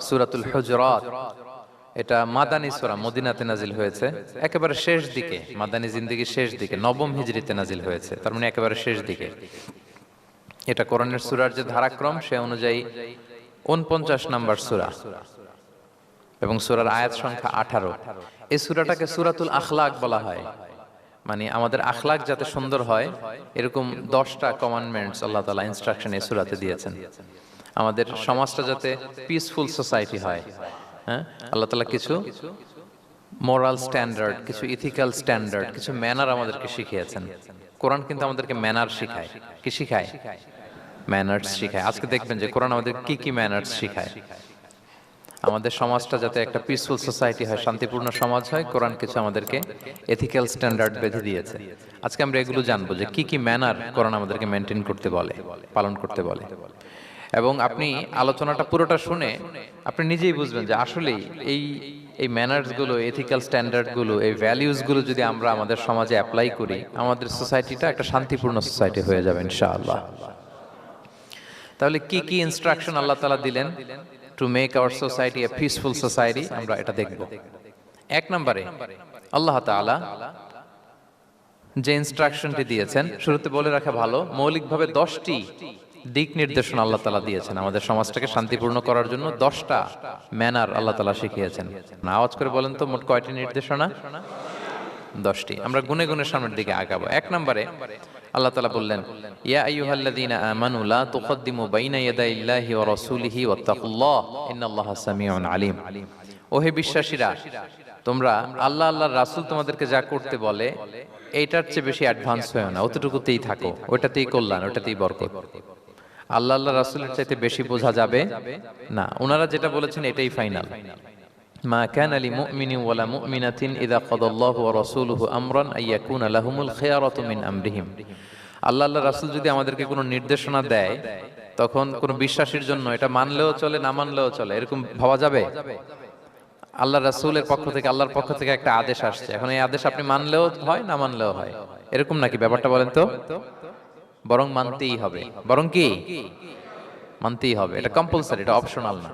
সূরাতুল হুজুরাত। এটা মাদানী সূরা, মদিনাতে নাজিল হয়েছে, একেবারে শেষ দিকে, মাদানী জিন্দেগির শেষ দিকে, নবম হিজরিতে নাজিল হয়েছে, তার মানে একেবারে শেষ দিকে। এটা কোরআনের সূরার যে ধারাক্রম সে অনুযায়ী ৪৯ নম্বর সূরা এবং সূরার আয়াত সংখ্যা ১৮। এই সূরাটাকে সূরাতুল আখলাক বলা হয়, মানে আমাদের আখলাক যাতে সুন্দর হয় এরকম 10টা কমান্ডমেন্টস আল্লাহ তাআলা ইনস্ট্রাকশন এই সূরাতে দিয়েছেন। আমাদের সমাজটা যাতে পিসফুল সোসাইটি হয়, হ্যাঁ, আল্লাহ তাআলা কিছু মোরাল স্ট্যান্ডার্ড, কিছু ইথিক্যাল স্ট্যান্ডার্ড, কিছু ম্যানার আমাদেরকে শিখিয়েছেন। কোরআন কিন্তু আমাদেরকে ম্যানার শিখায়। কি শিখায়? ম্যানার্স শিখায়। আজকে দেখবেন যে কোরআন আমাদের কি কি ম্যানার্স শিখায়। আমাদের সমাজটা যাতে একটা পিসফুল সোসাইটি হয়, শান্তিপূর্ণ সমাজ হয়, কোরআন কিছু আমাদেরকে এথিক্যাল স্ট্যান্ডার্ড বেঁধে দিয়েছে। আজকে আমরা এগুলো জানবো যে কি কি ম্যানার কোরআন আমাদেরকে মেনটেন করতে বলে, পালন করতে বলে। এবং আপনি আলোচনাটা পুরোটা শুনে আপনি নিজেই বুঝবেন যে আসলেই এই এই ম্যানার্সগুলো, এথিক্যাল স্ট্যান্ডার্ডগুলো, এই ভ্যালিউসগুলো যদি আমরা আমাদের সমাজে অ্যাপ্লাই করি, আমাদের সোসাইটিটা একটা শান্তিপূর্ণ সোসাইটি হয়ে যাবে ইনশাআল্লাহ। তাহলে কি কি ইনস্ট্রাকশন আল্লাহ তাআলা দিলেন to make our society a peaceful society, আমরা এটা দেখব। এক নম্বরে আল্লাহ তাআলা যে ইনস্ট্রাকশনটি দিয়েছেন, শুরুতে বলে রাখা ভালো, মৌলিকভাবে 10টি দিক নির্দেশনা আল্লাহ তাআলা দিয়েছেন আমাদের সমাজটাকে শান্তিপূর্ণ করার জন্য। 10টা ম্যানার আল্লাহ তাআলা শিখিয়েছেন। আওয়াজ করে বলেন তো মোট কয়টি নির্দেশনা? 10টি। আমরা গুনে গুনে সামনের দিকে আগাবো। এক নম্বরে আল্লাহ তাআলা বললেন, ইয়া আইয়ুহাল্লাযীনা আমানু লা তুকদ্দিমু বাইনা ইয়াদাইল্লাহি ওয়া রাসূলিহি ওয়াত্তাকুল্লাহ ইন্নাল্লাহা সামিউন আলীম। ওহে বিশ্বাসীরা, তোমরা আল্লাহ আল্লাহর রাসূল তোমাদেরকে যা করতে বলে এইটার চেয়ে বেশি অ্যাডভান্স হয়ো না, অতটুকুতেই থাকো, ওটাতেই কল্যাণ, ওটাতেই বরকত। আল্লাহ আল্লাহ রাসূলের চাইতে বেশি বোঝা যাবে না, ওনারা যেটা বলেছেন এটাই ফাইনাল। মা কানা লিমুমিনিন ওয়ালা মুমিনাতিন ইযা কাদাল্লাহু ওয়া রাসূলুহু আমরান আইয়াকুনা লাহুমুল খিয়ারাতু মিন আমরিহিম। আল্লাহ আল্লাহ রাসূল যদি আমাদেরকে কোনো নির্দেশনা দেয়, তখন কোনো বিশ্বাসীর জন্য এটা মানলেও চলে, না মানলেও চলে, এরকম ভাবা যাবে? আল্লাহ রাসূলের পক্ষ থেকে, আল্লাহর পক্ষ থেকে একটা আদেশ আসছে, এখন এই আদেশ আপনি মানলেও হয়, না মানলেও হয়, এরকম নাকি ব্যাপারটা? বলেন তো। বরং মানতেই হবে, বরং কি মানতেই হবে, এটা কম্পালসারি, এটা অপশনাল না।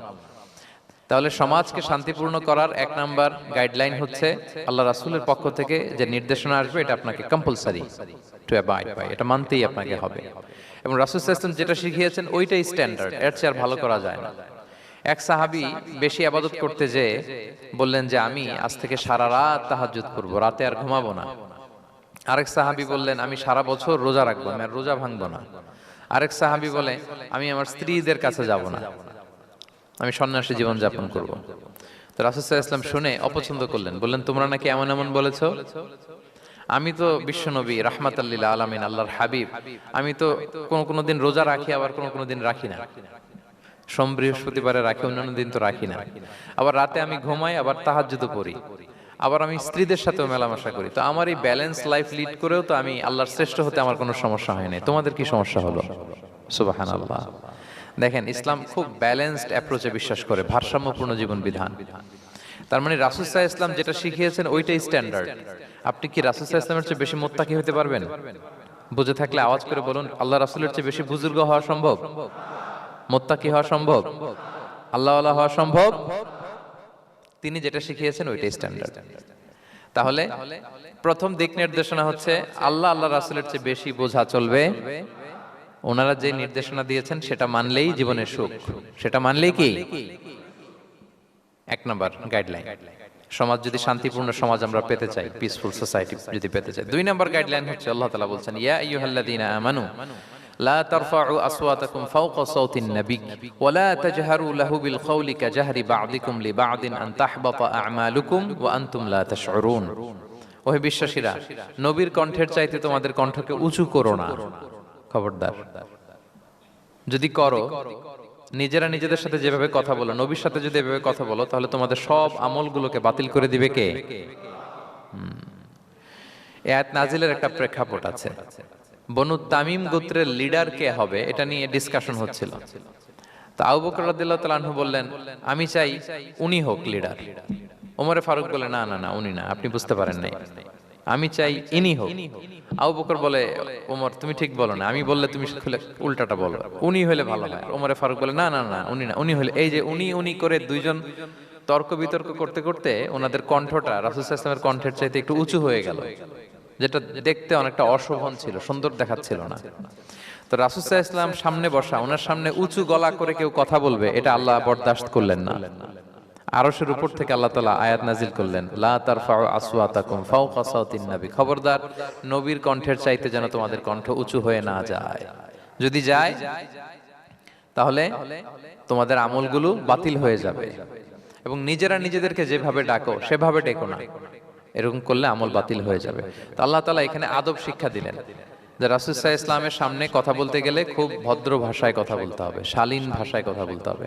তাহলে সমাজকে শান্তিপূর্ণ করার এক নাম্বার গাইডলাইন হচ্ছে আল্লাহ রাসূলের পক্ষ থেকে যে নির্দেশনা আসবে এটা আপনাকে কম্পালসারি টু অ্যাবাইড বাই, এটা মানতেই আপনাকে হবে। এবং রাসূল সাল্লাল্লাহু আলাইহি ওয়াসাল্লাম যেটা শিখিয়েছেন ওইটাই স্ট্যান্ডার্ড, এর চেয়ে আর ভালো করা যায় না। এক সাহাবী বেশি ইবাদত করতে যেয়ে বললেন যে আমি আজ থেকে সারা রাত তাহাজ্জুদ করব, রাতে আর ঘুমাবো না। আরেক সাহাবী বললেন আমি সারা বছর রোজা রাখবো, আমি আর রোজা ভাঙবো না। আরেক সাহাবী বলে আমি আমার স্ত্রীদের কাছে যাব না, আমি সন্ন্যাসী জীবন যাপন করব। তো রাসূল সাল্লাল্লাহু আলাইহি ওয়াসাল্লাম শুনে অপছন্দ করলেন, বললেন তোমরা নাকি এমন এমন বলেছো, আমি তো বিশ্বনবী রাহমাতাল লিল আলামিন, আল্লাহর হাবিব, আমি তো কোন দিন রোজা রাখি, আবার কোন দিন রাখি না, সোম বৃহস্পতিবারে রাখি, অন্যান্য দিন তো রাখি না, আবার রাতে আমি ঘুমাই, আবার তাহাজ্জুদও পড়ি, আবার আমি স্ত্রীদের সাথেও মেলামেশা করি, তো আমার এই ব্যালেন্স লাইফ লিড করেও তো আমি আল্লাহর শ্রেষ্ঠ হতে আমার কোনো সমস্যা হয় নাই, তোমাদের কি সমস্যা হলো? সুবহানাল্লাহ। দেখেন, ইসলাম খুব ব্যালেন্সড অ্যাপ্রোচে বিশ্বাস করে, ভারসাম্যপূর্ণ জীবন বিধান। তার মানে রাসূল সাল্লাল্লাহু আলাইহি ওয়াসাল্লাম যেটা শিখিয়েছেন ওইটাই স্ট্যান্ডার্ড। আপনি কি রাসূল সাল্লাল্লাহু আলাইহি ওয়াসাল্লামের চেয়ে বেশি মুত্তাকি হতে পারবেন? বুঝে থাকলে আওয়াজ করে বলুন, আল্লাহ রাসূলের চেয়ে বেশি বুজুর্গ হওয়া সম্ভব? মুত্তাকি হওয়া সম্ভব? আল্লাহওয়ালা হওয়া সম্ভব? তিনি যেটা শিখিয়েছেন ওইটাই স্ট্যান্ডার্ড। তাহলে প্রথম দিক নির্দেশনা হচ্ছে আল্লাহ আল্লাহ রাসূলের চেয়ে বেশি বোঝা চলবে, ওনারা যে নির্দেশনা দিয়েছেন সেটা মানলেই জীবনের সুখ, সেটা মানলেই কি এক নাম্বার গাইডলাইন। সমাজ যদি শান্তিপূর্ণ সমাজ আমরা পেতে চাই, পিসফুল সোসাইটি যদি পেতে চাই, 2 নাম্বার গাইডলাইন হচ্ছে আল্লাহ তাআলা বলছেন ইয়া আইয়ুহাল্লাযীনা আমানু লা তারফাউ আসওয়াতাকুম ফাওকা সাওতিন নবী ওয়া লা তাজহারু লাহু বিল কওলি কাজাহরি বা'দিকুম লিবা'দিন আন তাহবাতা আ'মালুকুম ওয়া আনতুম লা তাশউরুন। ওহে বিশ্বাসীরা, নবীর কণ্ঠের চাইতে তোমাদের কণ্ঠকে উঁচু করো না, খবরদার। যদি করো, নিজেরা নিজেদের সাথে যেভাবে কথা বলো, নবীর সাথে যদি এভাবে কথা বলো, তাহলে তোমাদের সব আমলগুলোকে বাতিল করে দিবে কে? এই আয়াত নাজিলের একটা প্রেক্ষাপট আছে। বনু তামিম গোত্রের লিডার কে হবে এটা নিয়ে ডিসকাশন হচ্ছিল। তো আবু বকর রাদিয়াল্লাহু তাআলা আনহু বললেন আমি চাই উনি হোক লিডার। ওমরে ফারুক বলে না না না, উনি না, আপনি বুঝতে পারেন নাই, আমি চাই ইনি হোক। আবু বকর বলে, ওমর তুমি ঠিক বলো না, আমি বললে তুমি উল্টাটা বলো, উনি হলে ভালো হয়। ওমরে ফারুক বলে, না না না, উনি না, উনি হলে। এই যে উনি উনি করে দুইজন তর্ক বিতর্ক করতে করতে ওনাদের কণ্ঠটা রাসূল সাল্লাল্লাহু আলাইহি ওয়াসাল্লামের কণ্ঠের চাইতে একটু উঁচু হয়ে গেল, যেটা দেখতে অনেকটা অশোভন ছিল, সুন্দর দেখাচ্ছিল না। তো রাসূল সাল্লাল্লাহু আলাইহি ওয়াসাল্লাম সামনে বসা, ওনার সামনে উঁচু গলা করে কেউ কথা বলবে, এটা আল্লাহ বরদাশত করলেন না। আরশের উপর থেকে আল্লাহ তাআলা আয়াত নাজিল করলেন, লা তারফাউ আসওয়াতাকুম ফাওকা সাওতিন নবী, খবরদার নবীর কণ্ঠের চাইতে যেন তোমাদের কণ্ঠ উঁচু হয়ে না যায়। যদি যায় তাহলে তোমাদের আমলগুলো বাতিল হয়ে যাবে, এবং নিজেরা নিজেদেরকে যেভাবে ডাকো সেভাবে ডেকো না, এরকম করলে আমল বাতিল হয়ে যাবে। তো আল্লাহ তাআলা এখানে আদব শিক্ষা দিলেন যে রাসূল সাল্লাল্লাহু আলাইহি ওয়াসাল্লামের সামনে কথা বলতে গেলে খুব ভদ্র ভাষায় কথা বলতে হবে, শালীন ভাষায় কথা বলতে হবে।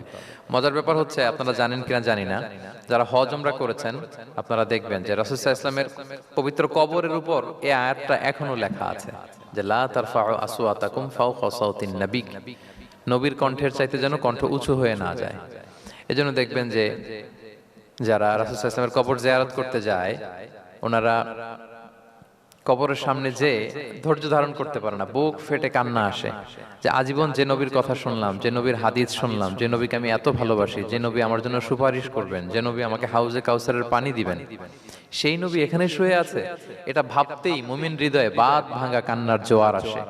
মজার ব্যাপার হচ্ছে, আপনারা জানেন কিনা জানি না, যারা হজ উমরা করেছেন আপনারা দেখবেন যে রাসূল সাল্লাল্লাহু আলাইহি ওয়াসাল্লামের পবিত্র কবরের উপর এই আয়াতটা এখনো লেখা আছে যে লা তারফাউ আসওয়াতাকুম ফাওকা সাওতিন নবী, নবীর কণ্ঠের চাইতে যেন কণ্ঠ উঁচু হয়ে না যায়। এজন্য দেখবেন যে যারা রাসূল সাল্লাল্লাহু আলাইহি ওয়াসাল্লামের কবর জিয়ারত করতে যায়, ওনারা কবরের সামনে যে ধৈর্য ধারণ করতে পারে না, বুক ফেটে কান্না আসে যে আজীবন যে নবীর কথা শুনলাম, যে নবীর হাদিস শুনলাম, যে নবীকে আমি এত ভালোবাসি, যে নবী আমার জন্য সুপারিশ করবেন, যে নবী আমাকে হাউজে কাউসারের পানি দিবেন, সেই নবী এখানে শুয়ে আছে। এটা ভাবতেই মুমিন হৃদয়ে বাঁধ ভাঙা কান্নার জোয়ার আসে,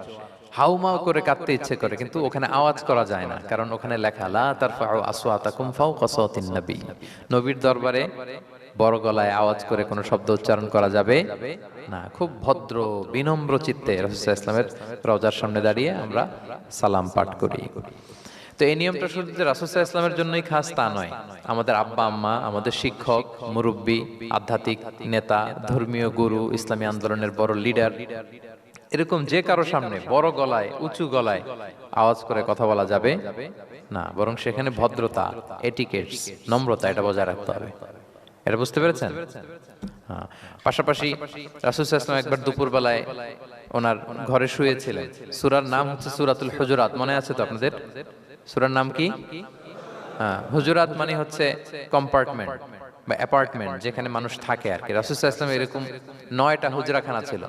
হাউমাউ করে কাঁদতে ইচ্ছে করে, কিন্তু ওখানে আওয়াজ করা যায় না, কারণ ওখানে লেখা লা তারফাউ আসওয়াতাকুম ফাওকা সাওতিন নবী, নবীর দরবারে বড় গলায় আওয়াজ করে কোনো শব্দ উচ্চারণ করা যাবে না। খুব ভদ্র বিনম্র চিত্তে রাসূল সাল্লাল্লাহু আলাইহি ওয়াসাল্লামের রওজার সামনে দাঁড়িয়ে আমরা সালাম পাঠ করি। তো এই নিয়মটা শুধু যে রাসূল সাল্লাল্লাহু আলাইহি ওয়াসাল্লামের জন্যই খাস তা নয়, আমাদের আব্বা আম্মা, আমাদের শিক্ষক, মুরব্বী, আধ্যাত্মিক নেতা, ধর্মীয় গুরু, ইসলামী আন্দোলনের বড় লিডার, এরকম যে কারো সামনে বড় গলায় উঁচু গলায় আওয়াজ করে কথা বলা যাবে না, বরং সেখানে ভদ্রতা, এটিকেটস, নম্রতা, এটা বজায় রাখতে হবে। এটা বুঝতে পেরেছেন? হ্যাঁ। পাশাপাশি রাসূল সাল্লাল্লাহু আলাইহি ওয়াসাল্লাম একবার দুপুরবেলায় ওনার ঘরে শুয়েছিলেন। সূরার নাম হচ্ছে সূরাতুল হুজুরাত, মনে আছে তো আপনাদের? সূরার নাম কি? হ্যাঁ, হুজুরাত মানে হচ্ছে কম্পার্টমেন্ট বা অ্যাপার্টমেন্ট, যেখানে মানুষ থাকে আর কি। রাসূল সাল্লাল্লাহু আলাইহি ওয়াসাল্লাম এরকম 9টা হুজরাখানা ছিল।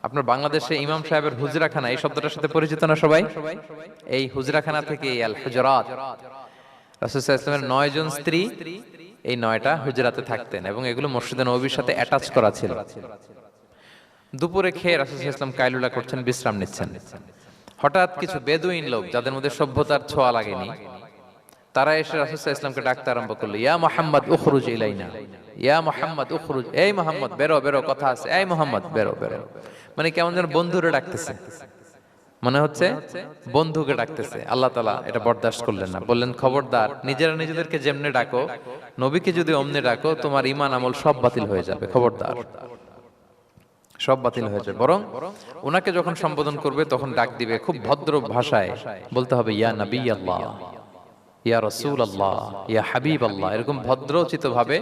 আপনার বাংলাদেশে ইমাম সাহেবের হুজরাখানা এই শব্দটার সাথে পরিচিত না সবাই? এই হুজরাখানা থেকে আল হুজরাত, রাসূল সাল্লাল্লাহু আলাইহি ওয়াসাল্লামের 9 জন স্ত্রী এই 9টা হুজরাতে থাকতেন, এবং এগুলো মসজিদে নববীর সাথে অ্যাটাচ করা ছিল। দুপুরে খেয়ে রাসূল সাল্লাল্লাহু আলাইহি ওয়াসাল্লাম কাইলুলা করছেন, বিশ্রাম নিচ্ছেন। হঠাৎ কিছু বেদুইন লোক, যাদের মধ্যে সভ্যতার ছোঁয়া লাগেনি, তারা এসে রাসূল সাল্লাল্লাহু আলাইহি ওয়াসাল্লামকে ডাকতে আরম্ভ করলো, ইয়া মুহাম্মদ উখরুজ ইলাইনা, ইয়া মুহাম্মদ উখরুজ, এই মুহাম্মদ বেরো বেরো, কথা আছে, এই মুহাম্মদ বেরো বেরো। মানে কেমন যেন বন্ধুরে ডাকতেছে, মনে হচ্ছে বন্ধুকে ডাকতেছে। আল্লাহ তাআলা এটা বরদাস্ত করলেন না, বললেন খবরদার, নিজেরা নিজেদেরকে যেমনে ডাকো, নবীকে যদি অমনে ডাকো, তোমার ঈমান আমল সব বাতিল হয়ে যাবে, খবরদার, সব বাতিল হয়ে যাবে। বরং ওনাকে যখন সম্বোধন করবে তখন ডাক দিবে খুব ভদ্র ভাষায়, বলতে হবে ইয়া নবী আল্লাহ, ইয়া রাসূল আল্লাহ, ইয়া হাবিব আল্লাহ, এরকম ভদ্রোচিত ভাবে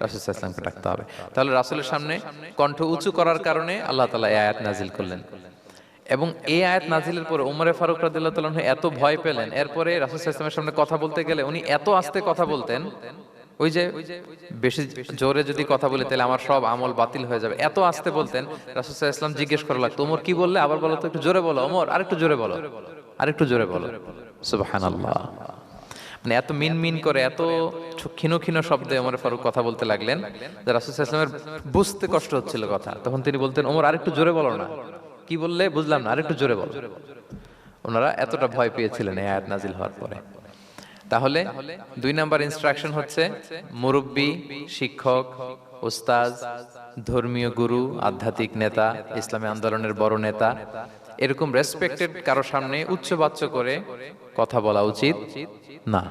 রাসূল সাল্লাল্লাহু আলাইহি ওয়াসাল্লামকে ডাকতে হবে। তাহলে রাসূলের সামনে কণ্ঠ উঁচু করার কারণে আল্লাহ তাআলা এই আয়াত নাজিল করলেন, এবং এই আয়াত নাজিলের পরে ওমরে ফারুক রাদিয়াল্লাহু তাআলা এত ভয় পেলেন। এরপরে রাসূল সাল্লাল্লাহু আলাইহি ওয়াসাল্লামের সামনে কথা বলতে গেলে উনি এত আস্তে কথা বলতেন, ওই যে বেশি জোরে যদি কথা বলে তাহলে আমার সব আমল বাতিল হয়ে যাবে, এত আস্তে বলতেন। রাসূল সাল্লাল্লাহু আলাইহি ওয়াসাল্লাম জিজ্ঞেস করা লাগতো, ওমর কি বললে, আবার বলো তো, একটু জোরে বলো ওমর, আরেকটু জোরে বলো, আরেকটু জোরে বলো। সুবহানাল্লাহ। মানে এত মিন মিন করে, এত ক্ষীণ ক্ষীণ শব্দে ওমর ফারুক কথা বলতে লাগলেন যে রাসূল সাল্লাল্লাহু আলাইহি ওয়াসাল্লামের বুঝতে কষ্ট হচ্ছিল কথা। তখন তিনি বলতেন, ওমর আরেকটু জোরে বলো না, কি বললে বুঝলাম না, আরেকটু জোরে বলো। ওনারা এতটা ভয় পেয়েছিলেন এই আয়াত নাজিল হওয়ার পরে। তাহলে 2 নাম্বার ইনস্ট্রাকশন হচ্ছে, মুরব্বী, শিক্ষক, উস্তাজ, ধর্মীয় গুরু, আধ্যাত্মিক নেতা, ইসলামী আন্দোলনের বড় নেতা, এরকম রেসপেক্টেড কারো সামনে উচ্চবাচ্য করে কথা বলা উচিত না।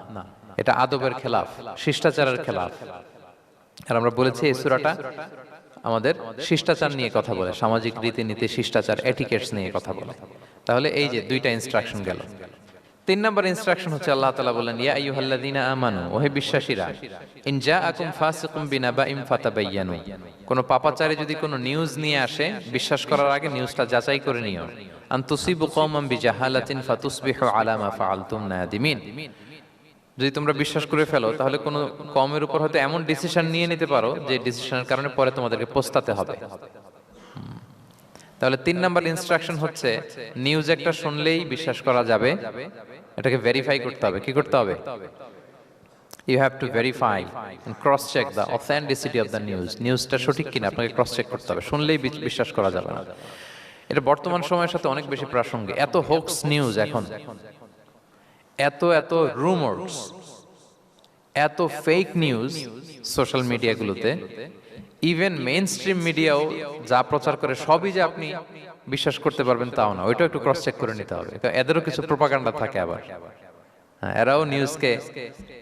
এটা আদবের খেলাফ, শিষ্টাচারের খেলাফ। আর আমরা বলেছি এই সূরাটা আমাদের শিষ্টাচার নিয়ে কথা বলে, সামাজিক রীতিনীতি, শিষ্টাচার, এটিকেটস নিয়ে কথা বলে। তাহলে এই যে 2টা ইনস্ট্রাকশন গেল। 3 নাম্বার ইনস্ট্রাকশন হচ্ছে, আল্লাহ তাআলা বলেন, ইয়া আইয়ুহাল্লাযীনা আমানু, ওহে বিশ্বাসীরা, ইন জাআকুম ফাসিকুম বিনাবাইন ফাতাবায়ানু, কোন পাপাচারী যদি কোনো নিউজ নিয়ে আসে, বিশ্বাস করার আগে নিউজটা যাচাই করে নিও। আন তুসিবু কওমান বিজাহালাতিন ফাতুসবিহু আলা মা ফাআলতুম নাদিমিন, যদি তোমরা বিশ্বাস করে ফেলো তাহলে কোনো কওমের উপর হয়তো এমন ডিসিশন নিয়ে নিতে পারো যে ডিসিশনের কারণে পরে তোমাদেরকে পস্তাতে হবে। তাহলে 3 নাম্বার ইনস্ট্রাকশন হচ্ছে নিউজ একটা শুনলেই বিশ্বাস করা যাবে, এটাকে ভেরিফাই করতে হবে। কি করতে হবে? You have to verify and cross check the authenticity of the news. নিউজটা সঠিক কিনা আপনাকে ক্রস চেক করতে হবে, শুনলেই বিশ্বাস করা যাবে না। এটা বর্তমান সময়ের সাথে অনেক বেশি প্রাসঙ্গিক। এত হোক্স নিউজ এখন, এত এত রুমার্স, এত ফেক নিউজ সোশ্যাল মিডিয়াগুলোতে, ইভেন মেইন স্ট্রিম মিডিয়াও যা প্রচার করে সবই যে আপনি বিশ্বাস করতে পারবেন তাও না, ওইটাও একটু ক্রস চেক করে নিতে হবে। এদেরও কিছু প্রোপাগান্ডা থাকে আবার, এরাও নিউজকে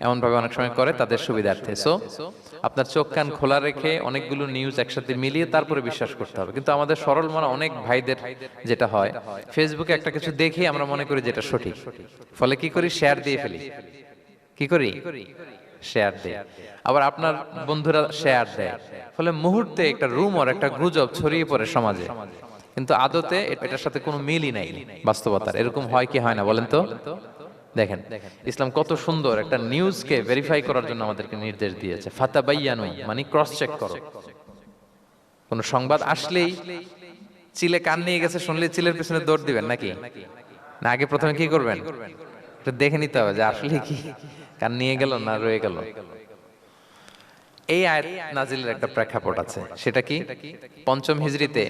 এমন ভাবে অনেক সময় করে তাদের সুবিধার্থে। সো আপনার চোখ কান খোলা রেখে অনেকগুলো নিউজ একসাথে মিলিয়ে তারপরে বিশ্বাস করতে হবে। কিন্তু আমাদের সরল মনে অনেক ভাইদের যেটা হয়, ফেসবুকে একটা কিছু দেখে আমরা মনে করি যেটা সঠিক, ফলে কি করি? শেয়ার দিয়ে ফেলি। কি করি? শেয়ার দেয়। আবার আপনার বন্ধুরা শেয়ার দেয়, ফলে মুহূর্তে একটা রুমর, একটা গুজব ছড়িয়ে পড়ে সমাজে, কিন্তু আদতে এটার সাথে কোনো মিলই নাই বাস্তবতার। এরকম হয় কি হয় না বলেন তো? দেখেন ইসলাম কত সুন্দর একটা নিউজকে ভেরিফাই করার জন্য আমাদেরকে নির্দেশ দিয়েছে। ফাতাবাইয়ানু মানে ক্রস চেক করো। কোন সংবাদ আসলেই চিলে কান নিয়ে গেছে শুনলে চিলের পিছনে দৌড় দিবেন নাকি? না, আগে প্রথমে কি করবেন? এটা দেখে নিতে হবে যে আসলে কি কান নিয়ে গেল না রয়ে গেল। এই আয়াত নাজিলের একটা প্রেক্ষাপট আছে, সেটা কি? পঞ্চম হিজরিতে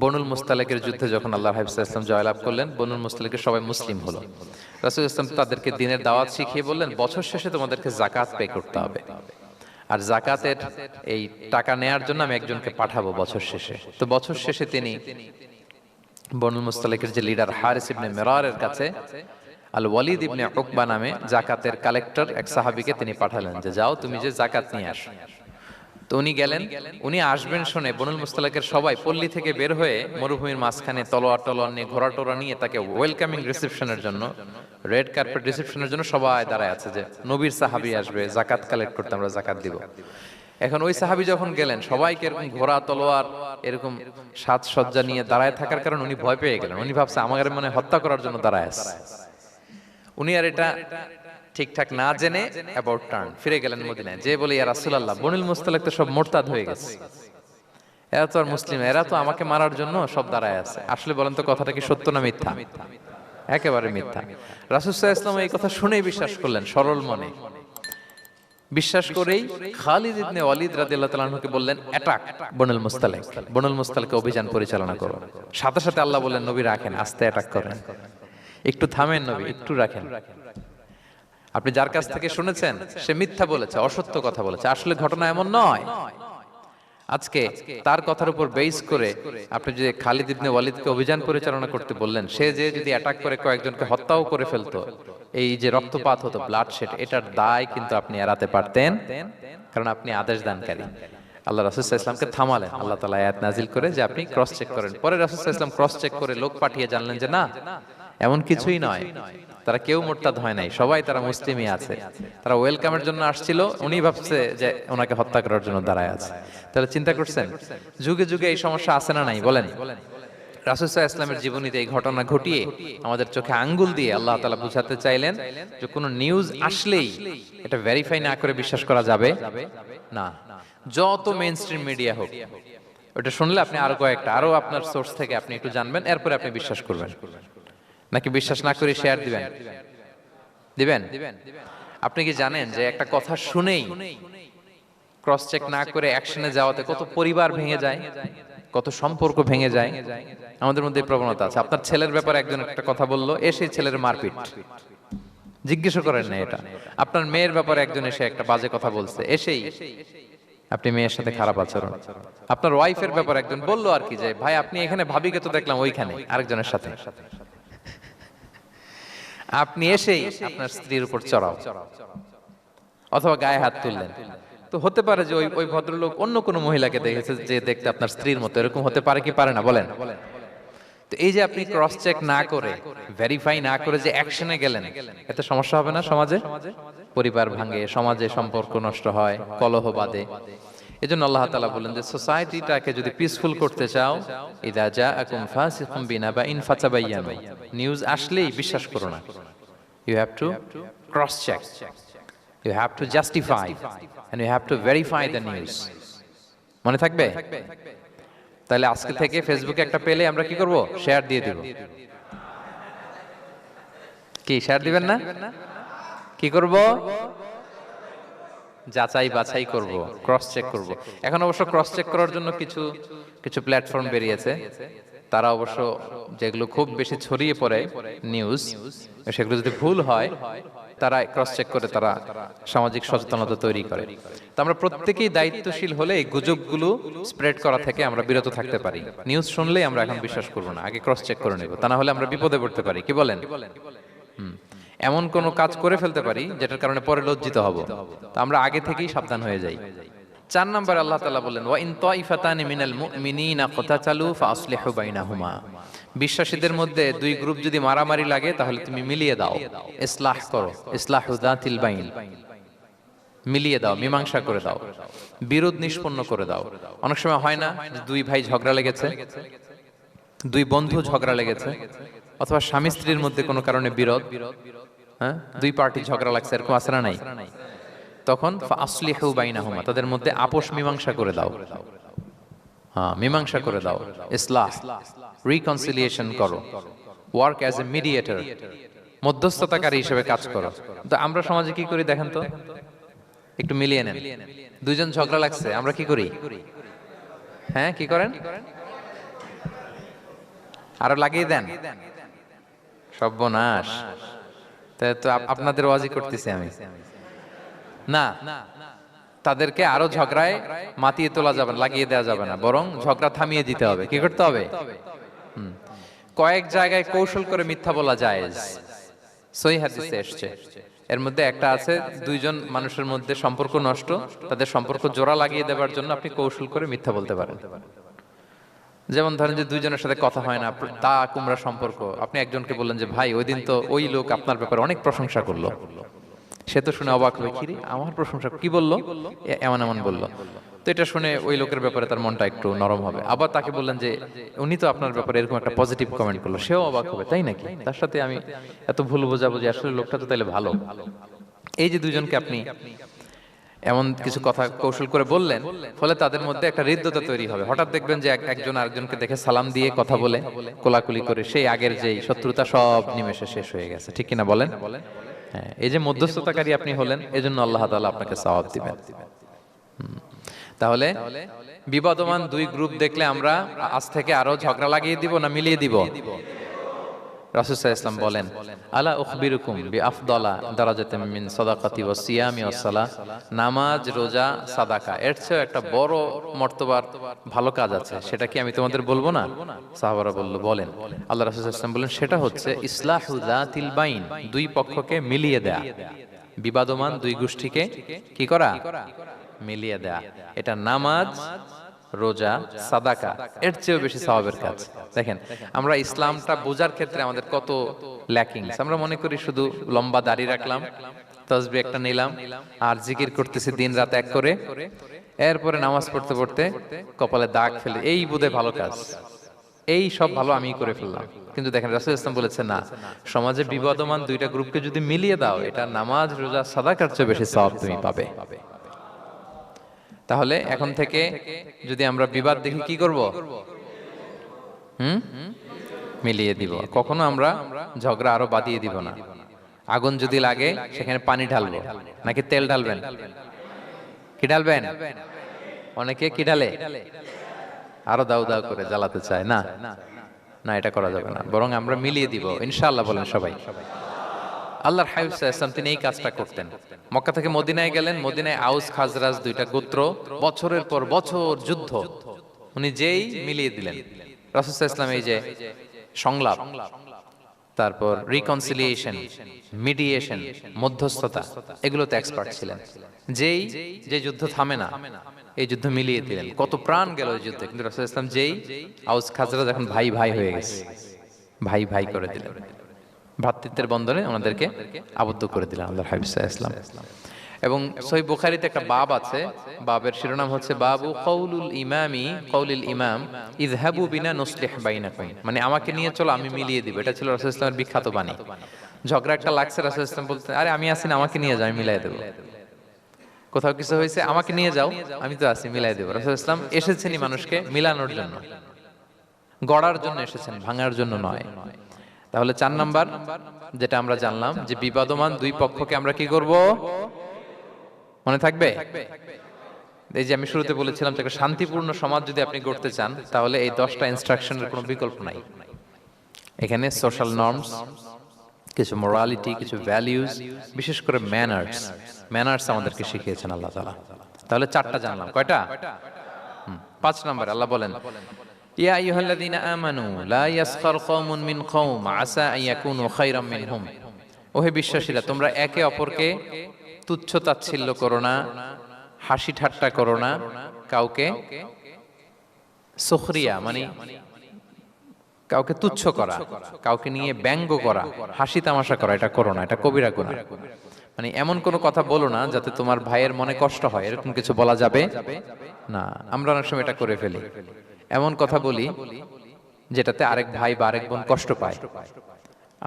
বনুল মুস্তালিকের যুদ্ধে যখন আল্লাহ হাবিব সাল্লাল্লাহু আলাইহি ওয়াসাল্লাম জয়লাভ করলেন, বনুল মুস্তালিকের সবাই মুসলিম হলো। রাসূল ইসলাম তাদেরকে দ্বীনের দাওয়াত শিখিয়ে বললেন, বছর শেষে তোমাদেরকে যাকাত পে করতে হবে, আর যাকাতের এই টাকা নেয়ার জন্য আমি একজনকে পাঠাবো বছর শেষে। তো বছর শেষে তিনি বনুল মুস্তালিকের যে লিডার হারিস ইবনে মিরারের কাছে আল ওয়ালিদ ইবনে উকবা নামে জাকাতের কালেক্টর এক সাহাবীকে তিনি পাঠালেন যে যাও তুমি যে জাকাত নিয়ে আসো। তো উনি গেলেন, উনি আসবেন শুনে বনুল মুস্তালিকের সবাই পল্লী থেকে বের হয়ে মরুভূমির মাঝখানে তলোয়ার নিয়ে, ঘোড়া টোরা নিয়ে তাকে ওয়েলকামিং রিসেপশনের জন্য, রেড কার্পেট রিসেপশনের জন্য সবাই দাঁড়ায় আছে যে নবীর সাহাবী আসবে, জাকাত কালেক্ট করতে, আমরা জাকাত দিব। এখন ওই সাহাবী যখন গেলেন, সবাইকে এরকম ঘোড়া তলোয়ার এরকম সাজসজ্জা নিয়ে দাঁড়ায় থাকার কারণে উনি ভয় পেয়ে গেলেন। উনি ভাবছে আমাদের মনে হত্যা করার জন্য দাঁড়ায় আছে। উনি আর এটা ঠিকঠাক না জেনে অ্যাবাউট টার্ন ফিরে গেলেন মদিনায়, যে বলে ইয়া রাসূলুল্লাহ, বনুল মুস্তালিক তো সব মোরতাদ হয়ে গেছে, এরা তো আর মুসলিম, এরা তো আমাকে মারার জন্য সব দাঁড়ায় আছে। আসলে বলেন তো কথাটা কি সত্য না মিথ্যা? একেবারে মিথ্যা। রাসূল সাল্লাল্লাহু আলাইহি ওয়াসাল্লাম এই কথা শুনেই বিশ্বাস করলেন সরল মনে। বিশ্বাস করেই খালিদ ইবনে ওয়ালিদ রাদিয়াল্লাহু তাআলা আনহুকে বললেন, অ্যাটাক বনুল মুস্তালিক, বনুল মুস্তালিকে অভিযান পরিচালনা করো। সাথে সাথে আল্লাহ বললেন, নবী রাখেন, আস্তে অ্যাটাক করেন, একটু থামেন নবী, একটু রাখেন। আপনি যার কাছ থেকে শুনেছেন সে মিথ্যা বলেছে, অসত্য কথা বলেছে, আসলে ঘটনা এমন নয়। আজকে তার কথার উপর বেস করে আপনি যে খালিদ ইবনে ওয়ালিদকে অভিযান পরিচালনা করতে বললেন, সে যে যদি অ্যাটাক করে কয়েকজনকে হত্যাও করে ফেলতো, এই যে রক্তপাত হতো, ব্লাড শেড, এটার দায় কিন্তু আপনি এড়াতে পারতেন, কারণ আপনি আদেশ দানকারী। আল্লাহ রাসূল সাল্লাল্লাহু আলাইহি ওয়াসাল্লামকে থামালেন আল্লাহ তাআলা আয়াত নাজিল করে যে আপনি ক্রস চেক করেন। পরে রাসূল সাল্লাল্লাহু আলাইহি ওয়াসাল্লাম ক্রস চেক করে লোক পাঠিয়ে জানলেন যে না, এমন কিছুই নয়, তারা কেউ মোরতাদ হয় নাই, সবাই তারা মুসলিমই আছে, তারা ওয়েলকামের জন্য আসছিল, উনি ভাবছে যে ওনাকে হত্যা করার জন্য দাঁড়ায় আছে। তাহলে চিন্তা করছেন যুগে যুগে এই সমস্যা আছে না নাই বলেন? রাসূল সাল্লাল্লাহু আলাইহি ওয়াসাল্লামের জীবনীতে এই ঘটনা ঘটিয়ে আমাদের চোখে আঙ্গুল দিয়ে আল্লাহ তাআলা বুঝাতে চাইলেন যে কোনো নিউজ আসলেই এটা ভেরিফাই না করে বিশ্বাস করা যাবে না। যত মেইনস্ট্রিম মিডিয়া হোক, ওটা শুনলে আপনি আরো আপনার সোর্স থেকে আপনি একটু জানবেন, এরপরে আপনি বিশ্বাস করবেন। নাকি বিশ্বাস না করে শেয়ার দিবেন? আপনি কি জানেন যে একটা কথা শুনেই ক্রস চেক না করে অ্যাকশনে যাওয়াতে কত পরিবার ভেঙে যায়, কত সম্পর্ক ভেঙে যায়? আমাদের মধ্যে এই প্রবণতা আছে। আপনার ছেলের ব্যাপারে একজন একটা কথা বললো, এসে ছেলের মারপিট, জিজ্ঞেস করেন না এটা। আপনার মেয়ের ব্যাপারে একজন এসে একটা বাজে কথা বলছে, এসেই আপনি মেয়ের সাথে খারাপ আচরণ। আপনার ওয়াইফের ব্যাপারে একজন বললো আর কি যে ভাই আপনি এখানে, ভাবিকে তো দেখলাম ওইখানে আরেকজনের সাথে, আপনি এসেই আপনার স্ত্রীর উপর চড়াও অথবা গায়ে হাত তুললেন। তো হতে পারে যে ওই ভদ্রলোক অন্য কোনো মহিলাকে দেখেছে যে দেখতে আপনার স্ত্রীর মতো, এরকম হতে পারে কি পারে না বলেন? তো এই যে আপনি ক্রস চেক না করে, ভেরিফাই না করে যে অ্যাকশনে গেলেন, এতে সমস্যা হবে না সমাজে? পরিবার ভাঙে, সমাজে সম্পর্ক নষ্ট হয়, কলহ বাধে। এজন্য আল্লাহ তাআলা বলেন যে সোসাইটিটাকে যদি পিসফুল করতে চাও, ইযা জাআকুম ফাসিকুম বিনাবাইন ফাতাবায়ানু, নিউজ আসলেই বিশ্বাস করো না। You have to cross check, you have to justify and you have to verify the news. মনে থাকবে? তাহলে আজকে থেকে ফেসবুকে একটা পেলে আমরা কি করব? শেয়ার দিয়ে দিব। কি শেয়ার দিবেন না? কি করব? যাচাই বাছাই করব, ক্রস চেক করব। এখন অবশ্য ক্রস চেক করার জন্য কিছু কিছু প্ল্যাটফর্ম বেরিয়েছে, তারা অবশ্য যেগুলো খুব বেশি ছড়িয়ে পড়ে নিউজ, সেগুলো যদি ভুল হয় তারা ক্রস চেক করে তারা সামাজিক সচেতনতা তৈরি করে। তো আমরা প্রত্যেকেই দায়িত্বশীল হলে এই গুজবগুলো স্প্রেড করা থেকে আমরা বিরত থাকতে পারি। নিউজ শুনলেই আমরা এখন বিশ্বাস করব না, আগে ক্রস চেক করে নেব, তা না হলে আমরা বিপদে পড়তে পারি। কি বলেন? এমন কোন কাজ করে ফেলতে পারি যেটার কারণে পরে লজ্জিত হব। তো আমরা আগে থেকেই সাবধান হয়ে যাই। 4 নম্বর আল্লাহ তাআলা বললেন, ওয়া ইন তাইফাতানি মিনাল মুমিনিনা ক্তাতালু ফাসলিহু বাইনাহুমা। বিশ্বাসীদের মধ্যে দুই গ্রুপ যদি মারামারি লাগে তাহলে তুমি মিলিয়ে দাও, ইসলাহ করো, ইসলাহু যাতিল বাইন, মিলিয়ে দাও, মীমাংসা করে দাও, বিরোধ নিষ্পন্ন করে দাও। অনেক সময় হয় না যে দুই ভাই ঝগড়া লেগেছে, দুই বন্ধু ঝগড়া লেগেছে, অথবা স্বামী স্ত্রীর মধ্যে কোনো কারণে বিরোধ, হ্যাঁ, দুই পার্টি ঝগড়া লাগছে, এরকম আছে না নাই? তখন ফাসলিহু বাইনাহুমা, তাদের মধ্যে আপোষ মীমাংসা করে দাও। হ্যাঁ, মীমাংসা করে দাও, ইসলাহ, রিকনসিলিয়েশন করো, ওয়ার্ক অ্যাজ এ মিডিয়েটর, মধ্যস্থতাকারী হিসেবে কাজ করো। তো আমরা সমাজে কি করি দেখেন তো, একটু মিলিয়ে নেন। দুইজন ঝগড়া লাগছে, আমরা কি করি? হ্যাঁ, কি করেন? আরো লাগিয়ে দেন। সর্বনাশ। তো আপনাদের ওয়াজি করতেছি আমি না, তাদেরকে আরো ঝগড়ায় মাতিয়ে তোলা যাবে না, লাগিয়ে দেওয়া যাবে না, বরং ঝগড়া থামিয়ে দিতে হবে। কি করতে হবে? কয়েক জায়গায় কৌশল করে মিথ্যা বলা জায়েজ, সহিহ হাদিসে এসেছে। এর মধ্যে একটা আছে, দুইজন মানুষের মধ্যে সম্পর্ক নষ্ট, তাদের সম্পর্ক জোড়া লাগিয়ে দেওয়ার জন্য আপনি কৌশল করে মিথ্যা বলতে পারেন। যেমন ধরেন যে দুইজনের সাথে কথা হয় না, তা কুমড়া সম্পর্ক, আপনি একজনকে বললেন যে ভাই ওই দিন তো ওই লোক আপনার ব্যাপারে অনেক প্রশংসা করলো, সে তো শুনে অবাক হবে, কি রে আমার প্রশংসা কি বললো, এমন এমন বললো। তো এটা শুনে ওই লোকের ব্যাপারে তার মনটা একটু নরম হবে। আবার তাকে বললেন যে উনি তো আপনার ব্যাপারে এরকম একটা পজিটিভ কমেন্ট করলো, সেও অবাক হবে, তাই নাকি, তার সাথে আমি এত ভুল বোঝাবুঝি, আসলে লোকটা তো তাইলে ভালো। এই যে দুইজনকে আপনি এমন কিছু কথা কৌশল করে বললেন, ফলে তাদের মধ্যে একটা হৃদ্যতা তৈরি হবে। হঠাৎ দেখবেন যে একজন আরেকজনকে দেখে সালাম দিয়ে কথা বলে কোলাকুলি করে সেই আগের যেই শত্রুতা সব নিমেষে শেষ হয়ে গেছে। ঠিক কিনা বলেন? হ্যাঁ, এই যে মধ্যস্থতাকারী আপনি হলেন, এজন্য আল্লাহ তাআলা আপনাকে সওয়াব দিবেন। তাহলে বিবাদমান দুই গ্রুপ দেখলে আমরা আজ থেকে আরো ঝগড়া লাগিয়ে দিব না মিলিয়ে দিব? রাসূল সাল্লাল্লাহু আলাইহি ওয়াসাল্লাম বলেন, আলা উখবিরুকুম বিআফদালা দারাজাতিন মিন সাদাকাতি ওয়াস সিয়ামি ওয়াস সালাহ। নামাজ, রোজা, সাদাকা, এর চেয়ে একটা বড় মর্তবার ভালো কাজ আছে, সেটা কি আমি তোমাদের বলবো না? সাহাবারা বলল, বলেন। আল্লাহ রাসূল সাল্লাল্লাহু আলাইহি ওয়াসাল্লাম বলেন, সেটা হচ্ছে ইসলাহু যাতিল বাইন, দুই পক্ষকে মিলিয়ে দেয়া, বিবাদমান দুই গোষ্ঠীকে কি করা? মিলিয়ে দেয়া। এটা নামাজ, রোজা, সাদাকা, এর চেয়েও বেশি সওয়াবের কাজ। দেখেন, আমরা ইসলামটা বোঝার ক্ষেত্রে আমাদের কত ল্যাকিংস। আমরা মনে করি শুধু লম্বা দাড়ি রাখলাম, তাসবিহ একটা নিলাম, আর জিকির করতেছি দিন রাত এক করে, এরপরে নামাজ পড়তে পড়তে কপালে দাগ ফেলে, এই বোধহয় ভালো কাজ, এই সব ভালো আমি করে ফেললাম। কিন্তু দেখেন রাসূল ইসলাম বলেছে না, সমাজে বিবাদমান দুইটা গ্রুপকে যদি মিলিয়ে দাও, এটা নামাজ, রোজা, সাদাকার চেয়ে বেশি সওয়াব তুমি পাবে। তাহলে এখন থেকে যদি আমরা বিবাদ দেখি কি করব? মিলিয়ে দিব। কখনো আমরা ঝগড়া আরো বাড়িয়ে দিব না। আগুন যদি লাগে সেখানে পানি ঢালবো নাকি তেল ঢালবেন? কি ঢালবেন? অনেকে কি ঢালে? আরো দাউ দাউ করে জ্বালাতে চায়। না না, এটা করা যাবে না, বরং আমরা মিলিয়ে দিব ইনশাআল্লাহ। বলেন সবাই। আল্লাহর হাবিব সাল্লাল্লাহু আলাইহি ওয়াসাল্লাম তিনি এই কাজটা করতেন। মক্কা থেকে মদিনায় গেলেন, মদিনায় আউস খাজরাজ দুইটা গোত্র, বছরের পর বছর যুদ্ধ, উনি যেই মিলিয়ে দিলেন। রাসূল সাল্লাল্লাহু আলাইহি ওয়াসাল্লাম এই যে সংলাপ, তারপর রিকনসিলিয়েশন, মিডিয়েশন, মধ্যস্থতা, এগুলোতে এক্সপার্ট ছিলেন। যেই যে যুদ্ধ থামে না, এই যুদ্ধ মিলিয়ে দিলেন। কত প্রাণ গেল এই যুদ্ধে, কিন্তু রাসূল সাল্লাল্লাহু আলাইহি ওয়াসাল্লাম যেই আউস খাজরাজ এখন ভাই ভাই হয়ে গেছে, ভাই ভাই করে দিলেন, ভ্রাতৃত্বের বন্ধনে ওনাদেরকে আবদ্ধ করে দিলেন আল্লাহর হাবিব সাল্লাল্লাহু আলাইহি ওয়াসাল্লাম। এবং সহিহ বুখারীতে একটা বাব আছে, বাবের শিরোনাম হচ্ছে বাবু কওলুল ইমামি, কওলিল ইমাম ইযহাবু বিনা নুসলিহ বাইনাকুম, মানে আমাকে নিয়ে চলো আমি মিলিয়ে দিব। এটা ছিল রাসূল সাল্লাল্লাহু আলাইহি ওয়াসাল্লামের বিখ্যাত বাণী। ঝগড়া একটা লাগছে, রাসূল সাল্লাল্লাহু আলাইহি ওয়াসাল্লাম বলতেন, আরে আমি আছি না, আমাকে নিয়ে যাও, আমি মিলিয়ে দেব। কোথাও কিছু হয়েছে, আমাকে নিয়ে যাও, আমি তো আছি, মিলাই দেবো। রাসূলুল্লাহ ইসলাম এসেছেনই মানুষকে মিলানোর জন্য, গড়ার জন্য এসেছেন, ভাঙার জন্য নয়। তাহলে 4 নাম্বার যেটা আমরা জানলাম যে বিবাদমান দুই পক্ষকে আমরা কি করব, মনে থাকবে? এই যে আমি শুরুতে বলেছিলাম যে একটা শান্তিপূর্ণ সমাজ যদি আপনি গড়তে চান, তাহলে এই 10টা ইনস্ট্রাকশনের কোনো বিকল্প নাই। এখানে সোশ্যাল নর্মস, কিছু মোরালিটি, কিছু ভ্যালিউজ, বিশেষ করে ম্যানার্স আমাদেরকে শিখিয়েছেন আল্লাহ তাআলা। তাহলে 4টা জানলাম, কয়টা? 5 নাম্বার আল্লাহ বলেন, ইয়া আইয়ুহাল্লাযীনা আমানু লা ইয়াসখার কওমুন মিন কওম আসা আন ইয়াকুনু খায়রাম মিনহুম। ওহে বিশ্বাসীরা, তোমরা একে অপরকে তুচ্ছ তাচ্ছিল্য করো না, হাসি ঠাট্টা করো না, কাউকে সুখরিয়া মানে কাউকে তুচ্ছ করা, কাউকে নিয়ে ব্যঙ্গ করা, হাসি তামাশা করা, এটা করো না, এটা কবিরা গুনাহ। মানে এমন কোনো কথা বলো না যাতে তোমার ভাইয়ের মনে কষ্ট হয়, এরকম কিছু বলা যাবে না। আমরা অনেক সময় এটা করে ফেলি, এমন কথা বলি যেটাতে আরেক ভাই বা আরেক বোন কষ্ট পায়।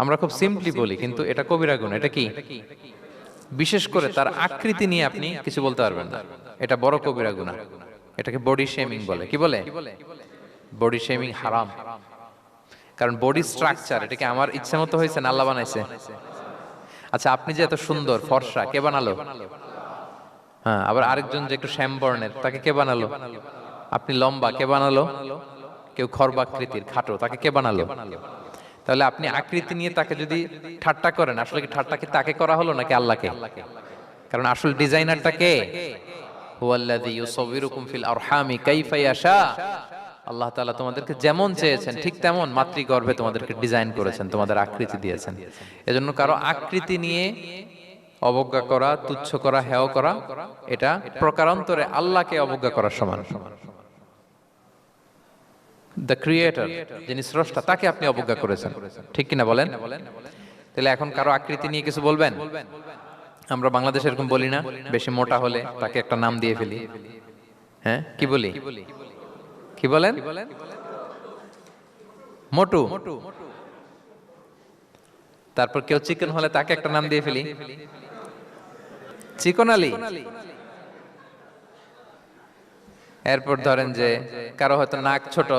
আমরা খুব সিম্পলি বলি, কিন্তু এটা কবিরা গুনাহ। এটা কি? বিশেষ করে তার আকৃতি নিয়ে আপনি কিছু বলতে পারবেন না, এটা বড় কবিরা গুনাহ। এটাকে বডি শেমিং বলে। কি বলে? বডি শেমিং হারাম। কারণ বডি স্ট্রাকচার, এটাকে আমার ইচ্ছা মতো হয়েছে না আল্লাহ বানাইছে? আচ্ছা, আপনি যে এত সুন্দর ফর্সা, কে বানালো? হ্যাঁ, আবার আরেকজন যে একটু শ্যামবর্ণের, তাকে কে বানালো? আপনি লম্বা, কে বানালো? কেউ খর্বাকৃতির, খাটো, তাকে কে বানালো? তাহলে আপনি আকৃতি নিয়ে তাকে যদি ঠাট্টা করেন, আসলে কি ঠাট্টা কি তাকে করা হলো নাকি আল্লাহকে? কারণ আসল ডিজাইনারটা কে? হুয়াল্লাযী ইউসাউবিরুকুম ফিল আরহামি কাইফা ইয়াশা। আল্লাহ তাআলা তোমাদেরকে যেমন চেয়েছেন ঠিক তেমন মাতৃগর্ভে তোমাদেরকে ডিজাইন করেছেন, তোমাদের আকৃতি দিয়েছেন। এজন্য কারো আকৃতি নিয়ে অবজ্ঞা করা, তুচ্ছ করা, হেয় করা, এটা প্রকারান্তরে আল্লাহকে অবজ্ঞা করার সমান। দ্য ক্রিয়েটর, যিনি স্রষ্টা, তাকে আপনি অবজ্ঞা করেছেন, ঠিক কিনা বলেন? তাহলে এখন কারো আকৃতি নিয়ে কিছু বলবেন? আমরা বাংলাদেশে এরকম বলি না, বেশি মোটা হলে তাকে একটা নাম দিয়ে ফেলি। হ্যাঁ, কি বলি? কি বলেন? মোটু। তারপর কেউ চিকন হলে তাকে একটা নাম দিয়ে ফেলি, চিকন আলী। এরপর ধরেন যে কারো হয়তো নাক ছোট,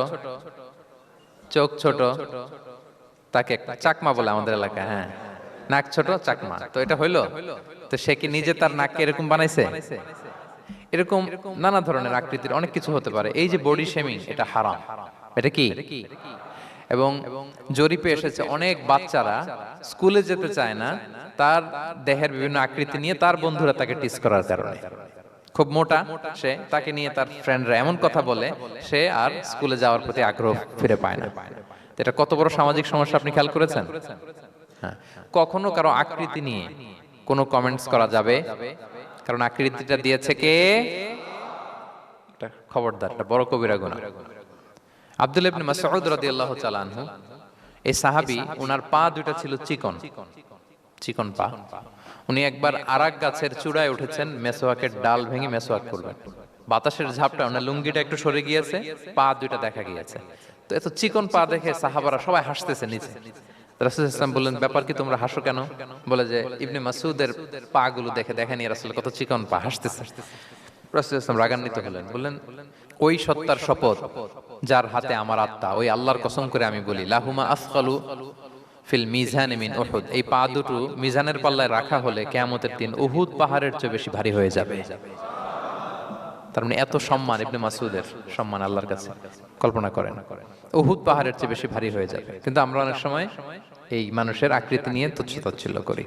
চোখ ছোট, তাকে একটা চাকমা বলে আমাদের এলাকায়। হ্যাঁ, নাক ছোট, চাকমা। তো এটা হইলো? তো সে কি নিজে তার নাককে এরকম বানাইছে? এরকম নানা ধরনের আকৃতির অনেক কিছু হতে পারে। এই যে বডি শেমিং, এটা হারাম। এটা কি? এবং জরিপে এসেছে অনেক বাচ্চারা স্কুলে যেতে চায় না তার দেহের বিভিন্ন আকৃতি নিয়ে, তার বন্ধুরা তাকে টিস করার কারণে। খুব মোটা সে, তাকে নিয়ে তার ফ্রেন্ডরা এমন কথা বলে, সে আর স্কুলে যাওয়ার প্রতি আগ্রহ ফিরে পায় না। এটা কত বড় সামাজিক সমস্যা আপনি খেয়াল করেছেন? হ্যাঁ, কখনো কারো আকৃতি নিয়ে কোনো কমেন্টস করা যাবে? কারণ আকৃতিটা দিয়েছে কে? খবরদার, এটা বড় কবিরা গুনাহ। আব্দুল্লাহ ইবনে মাসউদ রাদিয়াল্লাহু তাআলা আনহু, এই সাহাবী, ওনার পা দুটো ছিল চিকন, চিকন পা। উনি একবার আরাক গাছের চূড়ায় উঠেছেন, মেসওয়াকের ডাল ভেঙে মেসওয়াক করবেন। বাতাসের ঝাপটা ওনার লুঙ্গিটা একটু সরে গিয়েছে, পা দুইটা দেখা গিয়েছে। তো এত চিকন পা দেখে সাহাবারা সবাই হাসতেছে নিচে। রাসূলুল্লাহ সাল্লাল্লাহু আলাইহি ওয়াসাল্লাম বললেন, ব্যাপার কি, তোমরা হাসো কেন? বলে যে ইবনে মাসউদের পা গুলো দেখে দেখেনি রাসূল কত চিকন পা, হাসতেছে। রাসূলুল্লাহ সাল্লাল্লাহু আলাইহি ওয়াসাল্লাম রাগান্বিত হলেন, বললেন, ওই সত্তার শপথ যার হাতে আমার আত্মা, ওই আল্লাহর কসম করে আমি বলি, লাহুমা আসকালু ফিল মিজান মিন উহুদ, এই পা দুটো মিজানের পাল্লায় রাখা হলে কিয়ামতের দিন উহুদ পাহাড়ের চেয়ে বেশি ভারী হয়ে যাবে। তার মানে এত সম্মান ইবনে মাসউদের, সম্মান আল্লাহর কাছে কল্পনা করেন, উহুদ পাহাড়ের চেয়ে বেশি ভারী হয়ে যাবে। কিন্তু আমরা অনেক সময় এই মানুষের আকৃতি নিয়ে তুচ্ছ তাচ্ছিল্য করি।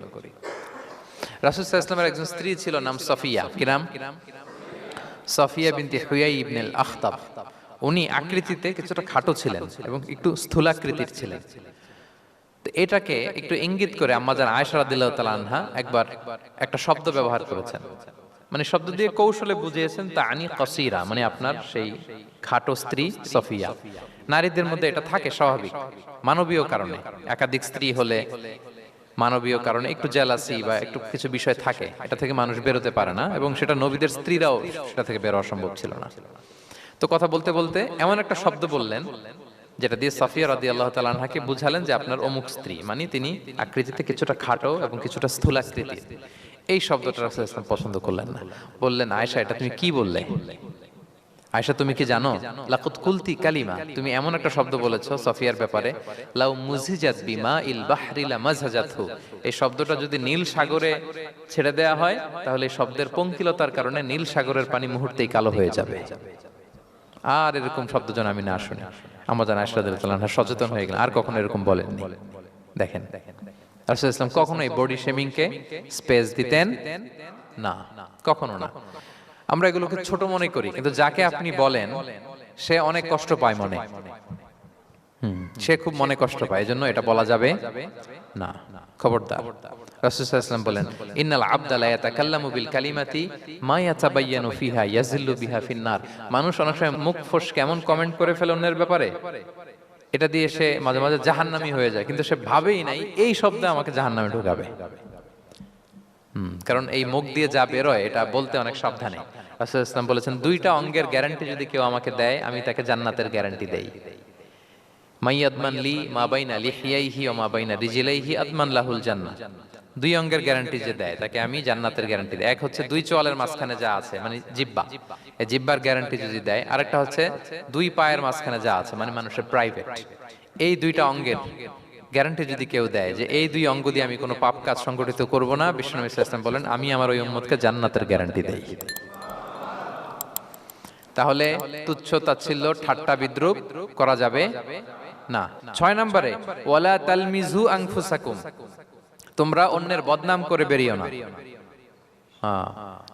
রাসূল সাল্লাল্লাহু আলাইহি ওয়াসাল্লামের একজন স্ত্রী ছিল, নাম সফিয়া। কি নাম? সফিয়া বিনতে হুয়াই ইবনে আল আখতাব। উনি আকৃতিতে কিছুটা খাটো ছিলেন এবং একটু স্থূলাকৃতির ছিলেন। তো এটাকে একটু ইঙ্গিত করে আম্মাজান আয়েশা রাদিয়াল্লাহু তাআলা আনহা একবার একটা শব্দ ব্যবহার করেছেন, মানে শব্দ দিয়ে কৌশলে বুঝিয়েছেন, তানি কসিরা, মানে আপনার সেই খাটো স্ত্রী সফিয়া। নারীদের মধ্যে এটা থাকে স্বাভাবিক, মানবীয় কারণে। একাধিক স্ত্রী হলে মানবীয় কারণে একটু জেলাসি বা একটু কিছু বিষয় থাকে, এটা থেকে মানুষ বেরোতে পারে না, এবং সেটা নবীদের স্ত্রীরাও সেটা থেকে বেরোয়া সম্ভব ছিল না। তো কথা বলতে বলতে এমন একটা শব্দ বললেন যেটা দিয়ে সাফিয়া রাদিয়াল্লাহু তাআলা আনহাকে বুঝালেন যে আপনার অমুক স্ত্রী, মানে তিনি আকৃতিতে কিছুটা খাটো এবং কিছুটা স্থূলাকৃতির। এই শব্দটা রাসূল ইসলাম পছন্দ করলেন না। বললেন, আয়েশা এটা তুমি কি বললে? আয়েশা তুমি কি জানো, লাকুত কুলতি কালিমা, তুমি এমন একটা শব্দ বলেছো সফিয়ার ব্যাপারে, লাউ মুজিজাত বিমা ইল বাহরি লা মাজহাজাতহু, এই শব্দটা যদি নীল সাগরে ছেড়ে দেয়া হয় তাহলে এই শব্দের পঙ্কিলতার কারণে নীল সাগরের পানি মুহূর্তেই কালো হয়ে যাবে। আর এরকম শব্দ যেন আমি না শুনি। আমার জানা আয়েশা রাদিয়াল্লাহু আনহা সচেতন হয়ে গেলেন, আর কখনো এরকম বলেননি। দেখেন রাসূল ইসলাম কখনো এই বডি শেমিংকে স্পেস দিতেন না, কখনো না। আমরা এগুলোকে ছোট মনে করি, কিন্তু যাকে আপনি বলেন সে অনেক কষ্ট পায় মনে, সে খুব মনে কষ্ট পায়, এজন্য এটা বলা যাবে না, খবরদার। রাসূল সাল্লাল্লাহু আলাইহি ওয়াসাল্লাম বলেন, ইন্নাল আবদা লা ইয়াতাকাল্লামু বিল কালিমাতি মা ইয়াতাবায়ানু ফিহা ইয়াজিল্লু বিহা ফিন্নার। মানুষ অনেক সময় মুখ ফসকে এমন কমেন্ট করে ফেলে অন্যের ব্যাপারে, এটা দিয়ে সে মাঝে মাঝে জাহান্নামী হয়ে যায়, কিন্তু সে ভাবেই নাই এই শব্দে আমাকে জাহান্নামে ঢোকাবে। কারণ এই মুখ দিয়ে যা বেরোয় এটা বলতে অনেক সাবধানে। রাসূল ইসলাম বলেছেন, দুইটা অঙ্গের গ্যারান্টি যদি কেউ আমাকে দেয় আমি তাকে জান্নাতের গ্যারান্টি দেই। মাইয়াদমান লি মা বাইনা লিহিয়াইহি ওয়া মা বাইনা রিজলাইহি আদমান লাহুল জান্নাহ। দুই অঙ্গের গ্যারান্টি যে দেয় তাকে আমি জান্নাতের গ্যারান্টি দেই। এক হচ্ছে দুই চোয়ালের মাঝখানে যা আছে মানে জিহ্বা, এই জিহ্বার গ্যারান্টি যদি দেয়। আরেকটা হচ্ছে দুই পায়ের মাঝখানে যা আছে মানে মানুষের প্রাইভেট। এই দুইটা অঙ্গের গ্যারান্টি যদি কেউ দেয় যে এই দুই অঙ্গ দিয়ে আমি কোনো পাপ কাজ সংগঠিত করব না, বিশ্বনবী সাল্লাল্লাহু আলাইহি ওয়াসাল্লাম বলেন আমি আমার ওই উম্মতকে জান্নাতের গ্যারান্টি দেই। তাহলে তুচ্ছ তাচ্ছিল্য ঠাট্টা বিদ্রূপ করা যাবে না। 6 নম্বরে ওয়ালা তালমিজু আনফুসাকুম, তোমরা অন্যের বদনাম করে বেরিও না।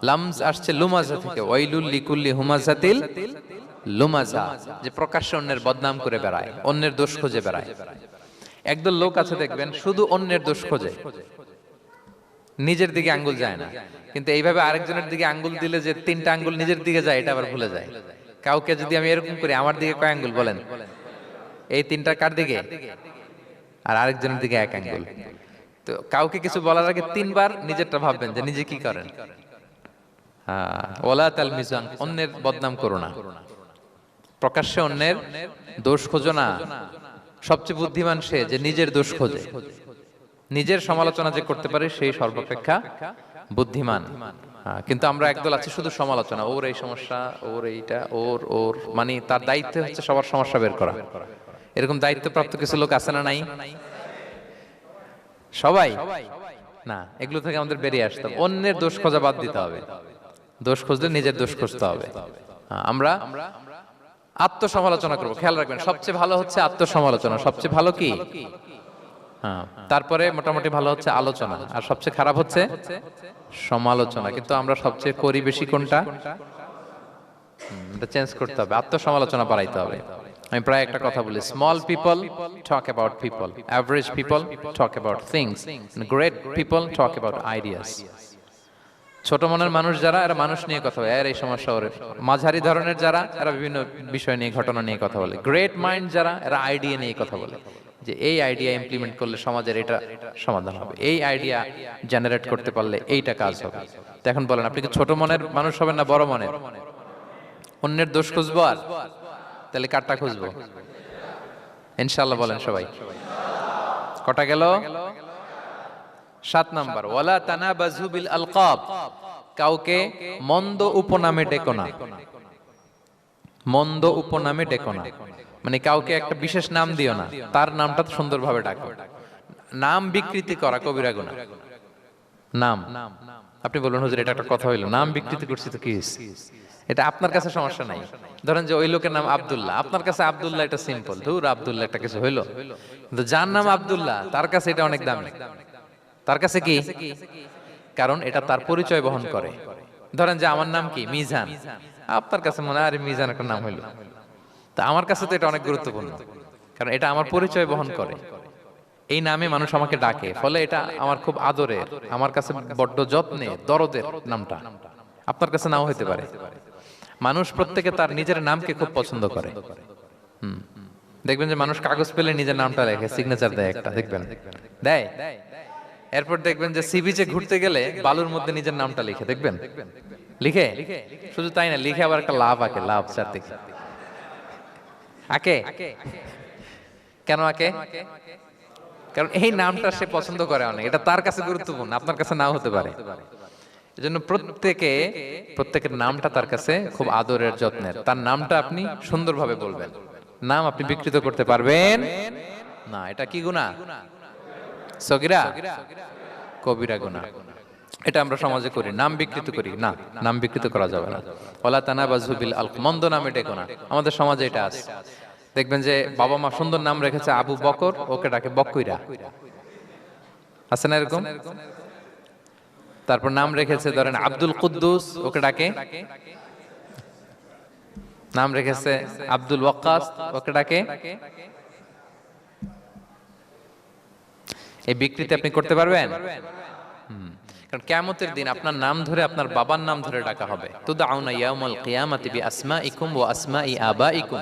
লামজ আসছে লুমাজা থেকে, ওয়াইলুল লিকুল্লি হুমাজাতিল লুমাজা, যে প্রকাশ্যে অন্যের বদনাম করে বেড়ায়, অন্যের দোষ খুঁজে বেড়ায়। একদল লোক আছে দেখবেন শুধু অন্যের দোষ খোঁজে, নিজের দিকে আঙ্গুল যায় না। কিন্তু এইভাবে আরেকজনের দিকে আঙ্গুল দিলে যে 3টা আঙ্গুল নিজের দিকে যায় এটা আবার ভুলে যায়। কাউকে যদি আমি এরকম করি, আমার দিকে কয় আঙ্গুল বলেন? এই 3টা কার দিকে? আর আরেকজনের দিকে 1 আঙ্গুল। তো কাউকে কিছু বলার আগে 3বার নিজেরটা ভাববেন যে নিজে কি করেন। ওয়ালা তালমিজু, অন্যের বদনাম করো না, প্রকাশ্যে অন্যের দোষ খোঁজো না। সবচেয়ে বুদ্ধিমান সে যে নিজের দোষ খোঁজে, নিজের সমালোচনা যে করতে পারে সেই সর্বাপেক্ষা বুদ্ধিমান। কিন্তু আমরা একদল আছি শুধু সমালোচনা, ওর এই সমস্যা, ওর এইটা, ওর ওর মানে তার দায়িত্ব হচ্ছে সবার সমস্যা বের করা। এরকম দায়িত্বপ্রাপ্ত কিছু লোক আছে না নাই? সবাই না, এগুলো থেকে আমাদের বেরিয়ে আসতে হবে। অন্যের দোষ খোঁজা বাদ দিতে হবে, দোষ খুঁজলে নিজের দোষ খুঁজতে হবে। আমরা আত্মসমালোচনা করবো। খেয়াল রাখবেন সবচেয়ে ভালো হচ্ছে আত্মসমালোচনা, সবচেয়ে ভালো কি? তারপরে মোটামুটি ভালো হচ্ছে আলোচনা, আর সবচেয়ে খারাপ হচ্ছে সমালোচনা। কিন্তু আমরা সবচেয়ে করি বেশি কোনটা? এটা চেঞ্জ করতে হবে, আত্মসমালোচনা বাড়াইতে হবে। আমি প্রায় একটা কথা বলি, small people talk about people, average people talk about things, great people talk about ideas. ছোট মনের মানুষ যারা, এরা মানুষ নিয়ে কথা বলে, এর এই সমস্যা ওর। মাঝারি ধরনের যারা, এরা বিভিন্ন বিষয় নিয়ে, ঘটনা নিয়ে কথা বলে। গ্রেট মাইন্ড যারা, এরা আইডিয়া নিয়ে কথা বলে, যে এই আইডিয়া ইমপ্লিমেন্ট করলে সমাজের এটা সমাধান হবে, এই আইডিয়া জেনারেট করতে পারলে এইটা কাজ হবে। তো এখন বলেন, আপনি কি ছোট মনের মানুষ হবেন না বড় মনের? অন্যের দোষ খুঁজবো, আর তাহলে কারটা খুঁজবো? ইনশাআল্লাহ বলেন সবাই। কটা গেল? 7 নাম্বার, ওয়ালা তানাবাজু বিল আলকাব, কাউকে মন্দ উপনামে ডেকো না। মন্দ উপনামে ডেকো না মানে কাউকে একটা বিশেষ নাম দিও না, তার নামটা সুন্দরভাবে ডাকো। নাম বিকৃতি করা কবিরা গুনাহ। নাম আপনি বলবেন হুজুর এটা একটা কথা হইলো, নাম বিকৃতি করছি তো কি হইছে? এটা আপনার কাছে সমস্যা নাই। ধরেন যে ওই লোকের নাম আব্দুল্লাহ, আপনার কাছে আব্দুল্লাহ এটা সিম্পল, ধুর আব্দুল্লাহ একটা কিছু হইলো। কিন্তু যার নাম আব্দুল্লাহ তার কাছে এটা অনেক দামি। তার কাছে কি? কারণ এটা তার পরিচয় বহন করে। ধরেন যে আমার নাম কি মিজান, আপনার কাছে মনে হয় আরে মিজান একটা নাম হইলো, তা আমার কাছে তো এটা অনেক গুরুত্বপূর্ণ, কারণ এটা আমার পরিচয় বহন করে। এই নামে মানুষ আমাকে ডাকে, ফলে এটা আমার খুব আদরের, আমার কাছে বড্ড যত্নে দরদের নামটা। আপনার কাছে নাও হইতে পারে। মানুষ প্রত্যেকে তার নিজের নামকে খুব পছন্দ করে। দেখবেন যে মানুষ কাগজ পেলে নিজের নামটা লেখে, সিগনেচার দেয় একটা, দেখবেন দেয়। এরপর দেখবেন যে সি বিচে ঘুরতে গেলে বালুর মধ্যে নিজের নামটা লিখে, দেখবেন লিখে। শুধু তাই না, লিখে আবার একটা লাভ আঁকে, লাভ চারদিকে আঁকে। কেন আঁকে? কারণ এই নামটা সে পছন্দ করে অনেক, এটা তার কাছে গুরুত্বপূর্ণ, আপনার কাছে নাও হতে পারে। এজন্য প্রত্যেকের নামটা তার কাছে খুব আদরের যত্নের। তার নামটা আপনি সুন্দরভাবে বলবেন। নাম আপনি বিকৃত করতে পারবেন না। এটা কি গুনাহ? সগীরা, কবিরা গুনাহ। এটা আমরা সমাজে করি, নাম বিকৃত করি। না, নাম বিকৃত করা যাবে না। ওয়ালা তানাবাযু বিল আলক, মন্দ নামে ডেকো না। আমাদের সমাজে এটা আছে। দেখবেন যে বাবা মা সুন্দর নাম রেখেছে আবু বকর, ওকে ডাকে বকইরা। আছে না এরকম? তারপর নাম রেখেছে ধরেন আব্দুল কুদ্দুস, ওকে ডাকে। নাম রেখেছে আব্দুল ওয়াক্কাস, ওকে ডাকে। এই বিকৃতি আপনি করতে পারবেন? কারণ কিয়ামতের দিন আপনার নাম ধরে আপনার বাবার নাম ধরে ডাকা হবে। তুদআউনা ইয়াউমাল কিয়ামাতি বিআসমাইকুম ওয়া আসমাই আবাইকুম।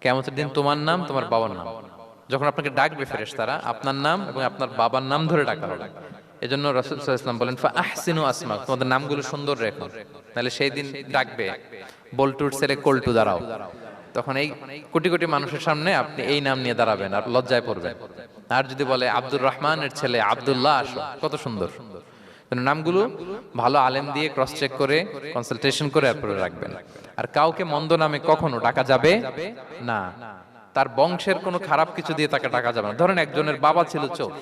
কিয়ামতের দিন তোমার নাম, তোমার বাবার নাম, যখন আপনাকে ডাকবে ফেরেশতারা, আপনার নাম এবং আপনার বাবার নাম ধরে ডাকা হবে। এজন্য রাসূল সাল্লাল্লাহু আলাইহি ওয়াসাল্লাম বলেন, ফাআহসিনু আসমাক, তোমাদের নামগুলো সুন্দর রেখো, নাহলে সেই দিন ডাকবে বল্টুর ছেলে কল্টু দাঁড়াও। তখন এই কোটি কোটি মানুষের সামনে আপনি এই নাম নিয়ে দাঁড়াবেন আর লজ্জায় পড়বেন। আর যদি বলে আব্দুর রহমানের ছেলে আব্দুল্লাহ, আসো, কত সুন্দর। নামগুলো ভালো আলেম দিয়ে ক্রস চেক করে কনসালটেশন করে এরপরে রাখবেন। আর কাউকে মন্দ নামে কখনো ডাকা যাবে না। তার বংশের কোনো খারাপ কিছু দিয়ে তাকে ডাকা যাবে না। ধরেন একজনের বাবা ছিল চোর,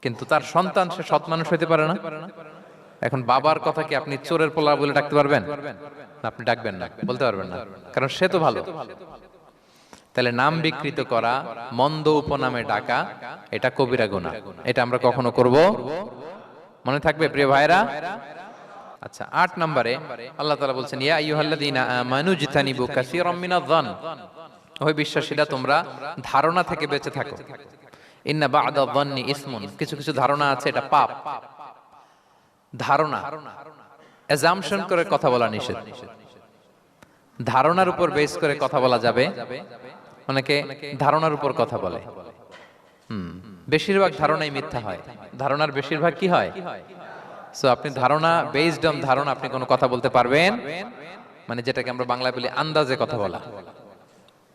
কিন্তু তার সন্তান সে সৎ মানুষ হইতে পারে না। এখন বাবার কথা কি আপনি চোরের পোলা বলে ডাকতে পারবেন? আপনি ডাকবেন না, বলতে পারবেন না, কারণ সে তো ভালো। তাহলে নাম বিকৃত করা, মন্দ উপনামে ডাকা, এটা কবিরা গুনাহ। এটা আমরা কখনো করব? মনে থাকবে প্রিয় ভাইরা? আচ্ছা, 8 নম্বরে আল্লাহ তাআলা বলছেন, ইয়া আইয়ুহাল্লাযীনা আমানু জিতানিবু কাসীরাম মিনায-যন, ওহে বিশ্বাসীরা তোমরা ধারণা থেকে বেঁচে থাকো। ইন্না বা'দা-যন্নি ইসমুন, কিছু কিছু ধারণা আছে এটা পাপ। ধারণা, অ্যাজাম্পশন করে কথা বলা নিষেধ। ধারণার উপর বেস করে কথা বলা যাবে। অনেকে ধারণার উপর কথা বলে। বেশিরভাগ ধারণাই মিথ্যা হয়। ধারণার বেশিরভাগ কি হয়? সো আপনি ধারণা, বেসড অন ধারণা আপনি কোনো কথা বলতে পারবেন, মানে যেটাকে আমরা বাংলায় বলি আন্দাজে কথা বলা।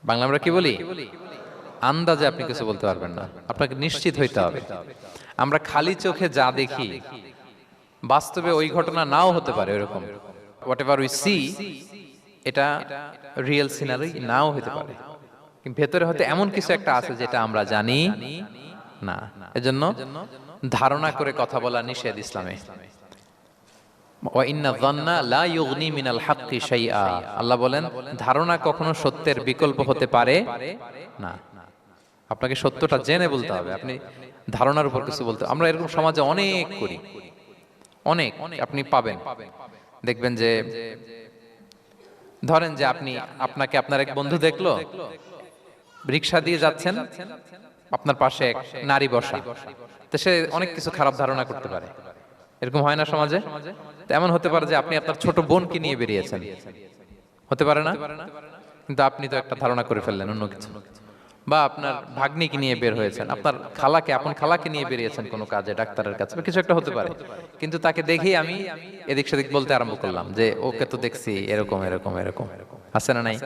বাংলা আমরা কি বলি? আন্দাজে আপনি কিছু বলতে পারবেন না, আপনাকে নিশ্চিত হইতে হবে। আমরা খালি চোখে যা দেখি, বাস্তবে ওই ঘটনা নাও হতে পারে এরকম। হোয়াট এভার উই সি, এটা রিয়েল সিনারি নাও হতে পারে, কিন্তু ভেতরে হয়তো এমন কিছু একটা আছে যেটা আমরা জানি না। এজন্য ধারণা করে কথা বলা নিষেধ ইসলামে। ওয়া ইন্না যান্না লা ইউগনি মিনাল হাক্কি শাইআ, আল্লাহ বলেন ধারণা কখনো সত্যের বিকল্প হতে পারে না। আপনাকে সত্যটা জেনে বলতে হবে। আপনি ধারণার উপর কিছু বলতে, আমরা এরকম সমাজে অনেক করি, অনেক। আপনি পাবেন, দেখবেন যে ধরেন যে আপনাকে আপনার এক বন্ধু দেখলো, রিকশা দিয়ে যাচ্ছেন, আপনার পাশে এক নারী বসা, তো সে অনেক কিছু খারাপ ধারণা করতে পারে। এরকম হয় না সমাজে? এমন হতে পারে যে আপনি আপনার ছোট বোনকে নিয়ে বেরিয়েছেন, হতে পারে না? কিন্তু আপনি তো একটা ধারণা করে ফেললেন অন্য কিছু। বা আপনার ভাগ্নিকে নিয়ে বের হয়েছেন, আপনার খালাকে, আপন খালাকে নিয়ে বেরিয়েছেন কোনো কাজে, ডাক্তারের কাছে, কিছু একটা হতে পারে। কিন্তু তাকে দেখেই আমি এদিক সেদিক বলতে আরম্ভ করলাম যে ওকে তো দেখছি এরকম এরকম এরকম। আছে না নাই?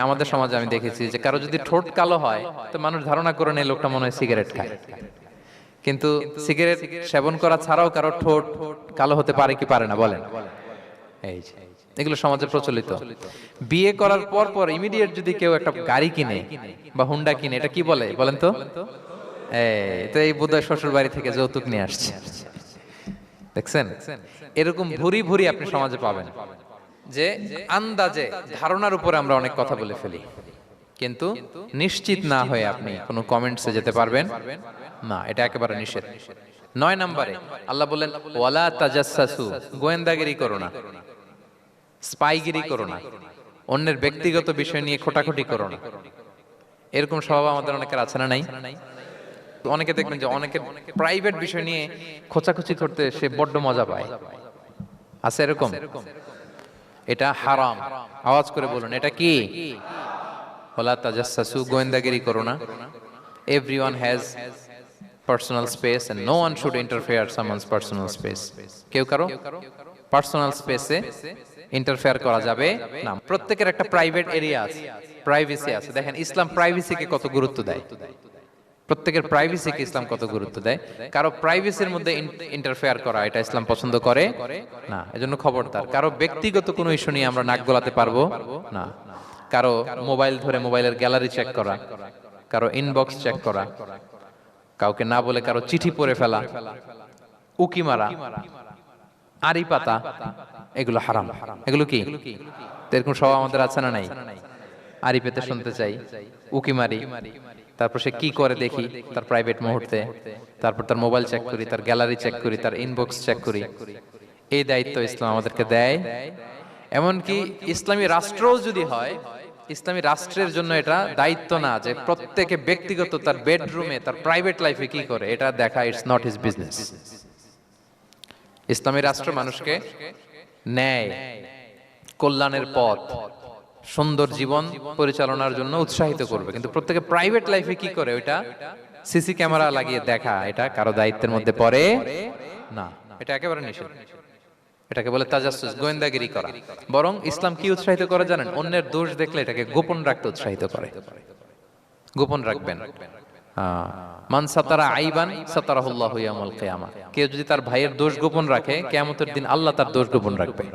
আমাদের সমাজে আমি দেখেছি যে কারো যদি ঠোঁট কালো হয় তো মানুষ ধারণা করে নেয় লোকটা মনে হয় সিগারেট খায়। কিন্তু সিগারেট সেবন করা ছাড়াও কারো ঠোঁট কালো হতে পারে কি পারে না বলেন? এই যে এগুলো সমাজে প্রচলিত। বিয়ে করার পর পর ইমিডিয়েট যদি কেউ একটা গাড়ি কিনে বা হুন্ডা কিনে, এটা কি বলে বলেন তো? এই বোধহয় শ্বশুর বাড়ি থেকে যৌতুক নিয়ে আসছে। দেখছেন, এরকম ভুরি ভুরি আপনি সমাজে পাবেন যে আন্দাজে, ধারণার উপরে আমরা অনেক কথা বলে ফেলি, কিন্তু নিশ্চিত না হয়ে আপনি কোনো কমেন্টসে যেতে পারবেন না। এটা একেবারে নিষেধ। 9 নম্বরে আল্লাহ বলেন, ওয়ালা তাজাসসু, গোয়েন্দাগিরি করো না, স্পাইগিরি করো না, অন্যের ব্যক্তিগত বিষয় নিয়ে খোটাখুটি করো না। এরকম স্বভাব আমাদের অনেকের আছে না নাই? অনেকে দেখবেন যে অনেকের প্রাইভেট বিষয় নিয়ে খোঁচাখুচি করতে সে বড্ড মজা পায়। আছে এরকম? এটা হারাম। আওয়াজ করে বলুন, এটা কি? ওয়ালা তাজাসসু, গোয়েন্দাগিরি করো না। Everyone has personal space and no one should interfere someone's personal space. কেউ কারো পার্সোনাল স্পেসে ইন্টারফেয়ার করা যাবে না। প্রত্যেকের একটা প্রাইভেট এরিয়া আছে, প্রাইভেসি আছে। দেখেন ইসলাম প্রাইভেসিকে কত গুরুত্ব দেয়। প্রত্যেকের প্রাইভেসিকে ইসলাম কত গুরুত্ব দেয়। কারো প্রাইভেসির মধ্যে ইন্টারফেয়ার করা এটা ইসলাম পছন্দ করে না। এজন্য খবরদার, কারো ব্যক্তিগত কোনো ইস্যু নিয়ে আমরা নাক গলাতে পারবো না। কারো মোবাইল ধরে মোবাইলের গ্যালারি চেক করা, কারো ইনবক্স চেক করা, কাউকে না বলে কারো চিঠি পড়ে ফেলা, উকি মারা, আড়ি পাতা, এগুলো হারাম। এগুলো কি? এরকম সব আমাদের আছে না নাই? আড়ি পেতে শুনতে চাই, উকি মারি, তারপর সে কি করে দেখি তার প্রাইভেট মুহূর্তে, তারপর তার মোবাইল চেক করি, তার গ্যালারি চেক করি, তার ইনবক্স চেক করি। এই দায়িত্ব ইসলাম আমাদেরকে দেয়। এমনকি ইসলামী রাষ্ট্রও যদি হয়, ইসলামী রাষ্ট্রের জন্য এটা দায়িত্ব না যে প্রত্যেকে ব্যক্তিগত তার বেডরুমে তার প্রাইভেট লাইফে কি করে এটা দেখা, ইটস নট হিজ বিজনেস। ইসলামী রাষ্ট্র মানুষকে ন্যায়, কল্যাণের পথ, সুন্দর জীবন পরিচালনার জন্য উৎসাহিত করবে, কিন্তু প্রত্যেকে প্রাইভেট লাইফে কি করে ওইটা সিসি ক্যামেরা লাগিয়ে দেখা, এটা কারো দায়িত্বের মধ্যে পড়ে না। এটা একেবারে নিষেধ। এটাকে বলে তাজাসসুস, গোয়েন্দাগিরি করা। বরং ইসলাম কি উৎসাহিত করে জানেন? অন্যের দোষ দেখলে এটাকে গোপন রাখতে উৎসাহিত করে। গোপন রাখবেন। মান সাতারা আইবান সাতারাহুল্লাহু ইয়াউমাল কিয়ামা। কেউ যদি তার ভাইয়ের দোষ গোপন রাখে, কিয়ামতের দিন আল্লাহ তার দোষ গোপন রাখবে।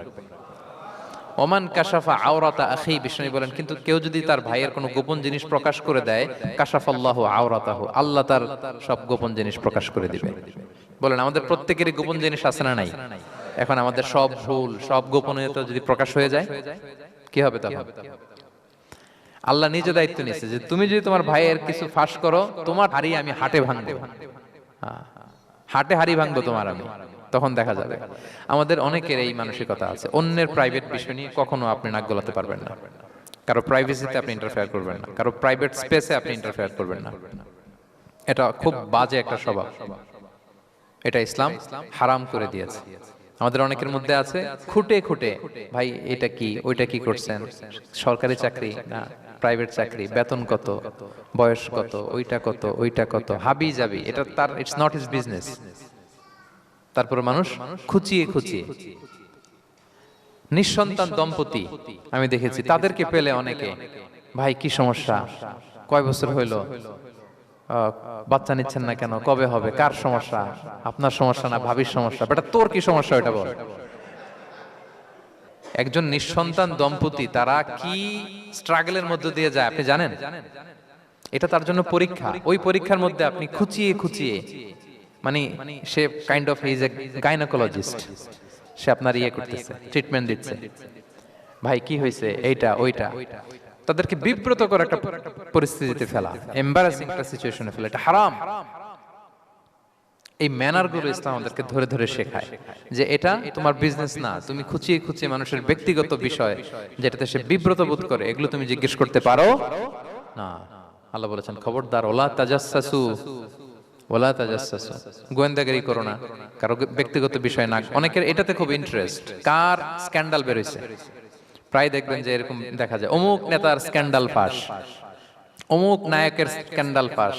ওমান কাশাফা আওরাতা আখি, বিষ্ণু বলেন, কিন্তু কেউ যদি তার ভাইয়ের কোনো গোপন জিনিস প্রকাশ করে দেয়, কাশাফাল্লাহু আওরাতাহু, আল্লাহ তার সব গোপন জিনিস প্রকাশ করে দিবে। বলেন, আমাদের প্রত্যেকেরই গোপন জিনিস আছে না নাই? এখন আমাদের সব ভুল, সব গোপনীয়তা যদি প্রকাশ হয়ে যায়, কি হবে তখন? আল্লাহ নিজে দায়িত্ব নিয়েছে যে তুমি যদি তোমার ভাইয়ের কিছু ফাঁস করো, তোমার হাড়ি আমি হাটে ভাঙবো, হাটে হাড়ি ভাঙবো তোমার আমি, তখন দেখা যাবে। আমাদের অনেকের এই মানসিকতা আছে, অন্যের প্রাইভেট বিষয় নিয়ে কখনো আপনি নাক গলাতে পারবেন না, কারো প্রাইভেসিতে আপনি ইন্টারফেয়ার করবেন না, কারো প্রাইভেট স্পেসে আপনি ইন্টারফেয়ার করবেন না। এটা খুব বাজে একটা স্বভাব, এটা ইসলাম হারাম করে দিয়েছে। আমাদের অনেকের মধ্যে আছে খুঁটে খুঁটে, ভাই এটা কি, ওইটা কি করছেন, সরকারি চাকরি না প্রাইভেট চাকরি, বেতন কত, বয়স কত, ওইটা কত, ওইটা কত, হাবি যাবি, এটা তার, ইটস নট হিজ বিজনেস। তারপর মানুষ খুঁচিয়ে খুঁচিয়ে, নিঃসন্তান দম্পতি আমি দেখেছি, তাদেরকে পেলে অনেকে, ভাই কি সমস্যা, কয় বছর হইলো, বাচ্চা নিচ্ছেন না কেন, কবে হবে, কার সমস্যা, আপনার সমস্যা না ভাবির সমস্যা, বেটা তোর কি সমস্যা এটা বল। একজন নিঃসন্তান দম্পতি তারা কি স্ট্রাগলের মধ্যে দিয়ে যায় আপনি জানেন? এটা তার জন্য পরীক্ষা। ওই পরীক্ষার মধ্যে আপনি খুঁচিয়ে খুঁচিয়ে, মানে সে kind of is a gynaecologist, সে আপনার ইয়ে করতেছে, ট্রিটমেন্ট দিচ্ছে, ভাই কি হয়েছে, এইটা ওইটা, তাদেরকে বিব্রত করে একটা পরিস্থিতিতে ফেলা, এম্বারাসিং একটা সিচুয়েশনে ফেলা, এটা হারাম। এই ম্যানার গুলো ইসলাম আমাদেরকে ধরে ধরে শেখায় যে এটা তোমার বিজনেস না, তুমি খুঁচিয়ে খুঁচিয়ে মানুষের ব্যক্তিগত বিষয় যেটাতে সে বিব্রত বোধ করে, এগুলো তুমি জিজ্ঞেস করতে পারো না। আল্লাহ বলেছেন, খবরদার, ওলা তাজাসসু, ওলা তাজাসসু, গোয়েন্দাগিরি করো না, কারো ব্যক্তিগত বিষয় না। অনেকের এটাতে খুব ইন্টারেস্ট, কার স্ক্যান্ডাল বের হইছে, প্রায় দেখবেন যে এরকম দেখা যায়, অমুক নেতার স্ক্যান্ডাল ফাঁস, অমুক নায়কের স্ক্যান্ডাল ফাঁস,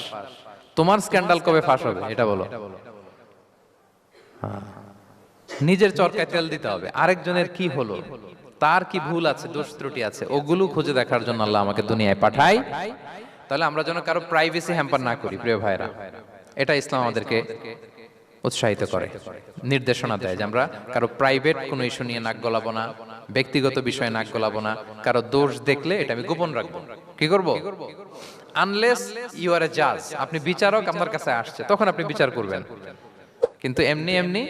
তোমার স্ক্যান্ডাল কবে ফাঁস হবে এটা বলো। নিজের চরকায় তেল দিতে হবে, আরেকজনের কি হলো, তার কি ভুল আছে, দোষ ত্রুটি আছে, ওগুলো খুঁজে দেখার জন্য আল্লাহ আমাকে দুনিয়ায় পাঠায়। তাহলে আমরা যেন কারো প্রাইভেসি হ্যাম্পার না করি, প্রিয় ভাইরা, এটা ইসলাম আমাদেরকে উৎসাহিত করে, নির্দেশনা দেয় যে আমরা কারো প্রাইভেট কোনো ইস্যু নিয়ে নাক গলাবো না, ব্যক্তিগত বিষয়ে নাক গলাবো না, কারো দোষ দেখলে এটা আমি গোপন রাখবো। কি করবো? আনলেস ইউ আর এ জাজ, আপনি বিচারক, আপনার কাছে আসছে, তখন আপনি বিচার করবেন, কিন্তু এমনি এমনি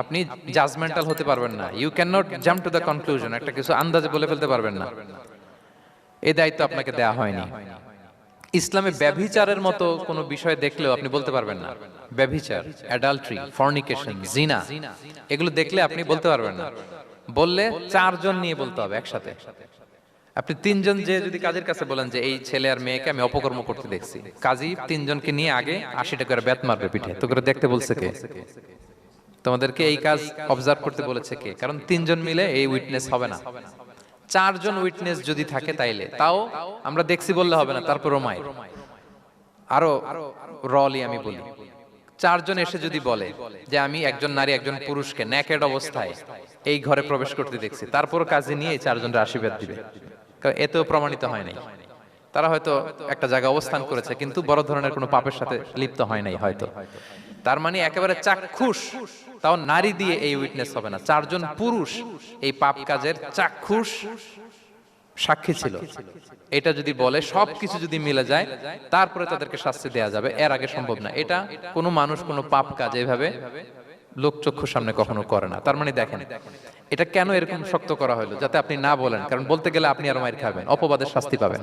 আপনি জাজমেন্টাল হতে পারবেন না। You can not jump to the conclusion, একটা কিছু আন্দাজে বলে ফেলতে পারবেন না, এই দায়িত্ব আপনাকে দেয়া হয়নি। ইসলামে ব্যভিচারের মতো কোনো বিষয় দেখলেও আপনি বলতে পারবেন না, ব্যভিচার, অ্যাডাল্ট্রি, ফর্নিকেশন, জিনা, এগুলো দেখলে আপনি বলতে পারবেন না। বললে 4 জন নিয়ে বলতে হবে একসাথে। আপনি 3 জন যে যদি কাজের কাছে বলেন যে এই ছেলে আর মেয়েকে আমি অপকর্ম করতে দেখছি, কাজী 3 জনকে নিয়ে আগে 80 টাকা করে বেত মারবে পিঠে, তো করে দেখতে বলছে কে? তোমাদেরকে এই কাজ অবজার্ভ করতে বলেছে কে? কারণ 3 জন মিলে এই উইটনেস হবে না। 4 জন উইটনেস যদি থাকে তাইলে তাও আমরা দেখছি বললে হবে না, তারপরও মাই আরো রলি আমি বলি, 4 জন এসে যদি বলে যে আমি একজন নারী একজন পুরুষকে নেকেড অবস্থায় এই ঘরে প্রবেশ করতে দেখছি, তারপর কাজে নিয়ে 4 জনের আশীর্বাদ দিবে, কারণ এতেও প্রমাণিত হয় নাই। তারা হয়তো একটা জায়গায় অবস্থান করেছে কিন্তু বড় ধরনের কোনো পাপের সাথে লিপ্ত হয় নাই হয়তো। তার মানে একেবারে চাক্ষুষ, তাও নারী দিয়ে এই উইটনেস হবে না, 4 জন পুরুষ এই পাপ কাজের চাক্ষুষ সাক্ষী ছিল। এটা যদি বলে সবকিছু যদি মিলে যায় তারপরে তাদেরকে শাস্তি দেয়া যাবে, এর আগে সম্ভব না। এটা কোনো মানুষ কোনো পাপ কাজ এইভাবে লোকচক্ষুর সামনে কখনো করে না। তার মানে দেখেন এটা কেন এরকম শক্ত করা হলো, যাতে আপনি না বলেন, কারণ বলতে গেলে আপনি আর মাইর খাবেন, অপবাদের শাস্তি পাবেন।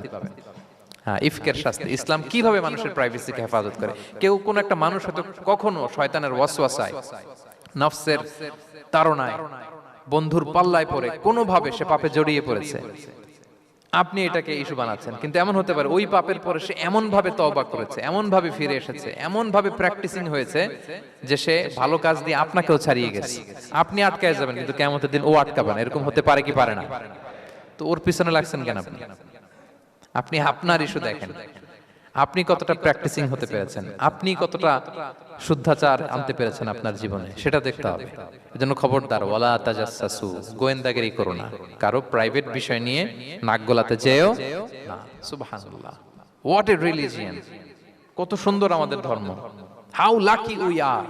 হ্যাঁ, ইফকের শাস্তি। ইসলাম কিভাবে মানুষের প্রাইভেসিকে হেফাজত করে। কেউ কোন একটা মানুষ হয়তো কখনো শয়তানের ওয়াসওয়াসায়, নফসের তাড়নায়, বন্ধুর পাল্লায় পড়ে কোনোভাবে সে পাপে জড়িয়ে পড়েছে, আপনি এটাকে ইস্যু বানাচ্ছেন। কিন্তু এমন হতে পারে ওই পাপের পরে সে এমন ভাবে তওবা করেছে, এমন ভাবে ফিরে এসেছে, এমন ভাবে প্র্যাকটিসিং হয়েছে যে সে ভালো কাজ দিয়ে আপনাকেও ছাড়িয়ে গেছে। আপনি আটকায় যাবেন কিন্তু কিয়ামতের দিন ও আটকাবেন, এরকম হতে পারে কি পারে না? তো ওর পিছনে লাগছেন কেন আপনি? আপনি আপনার ইস্যু দেখেন, আপনি কতটা প্র্যাকটিসিং হতে পেরেছেন, আপনি কতটা শুদ্ধাচার আনতে পেরেছেন আপনার জীবনে, সেটা দেখতে হবে। এজন্য খবরদার, ওয়ালা তাজাসসু, গোয়েন্দাগিরি করো না, কারো প্রাইভেট বিষয় নিয়ে নাক গলাতে যেও না। সুবহানাল্লাহ, হোয়াট এ রিলিজিয়ন! কত সুন্দর আমাদের ধর্ম, হাউ লাকি উই আর!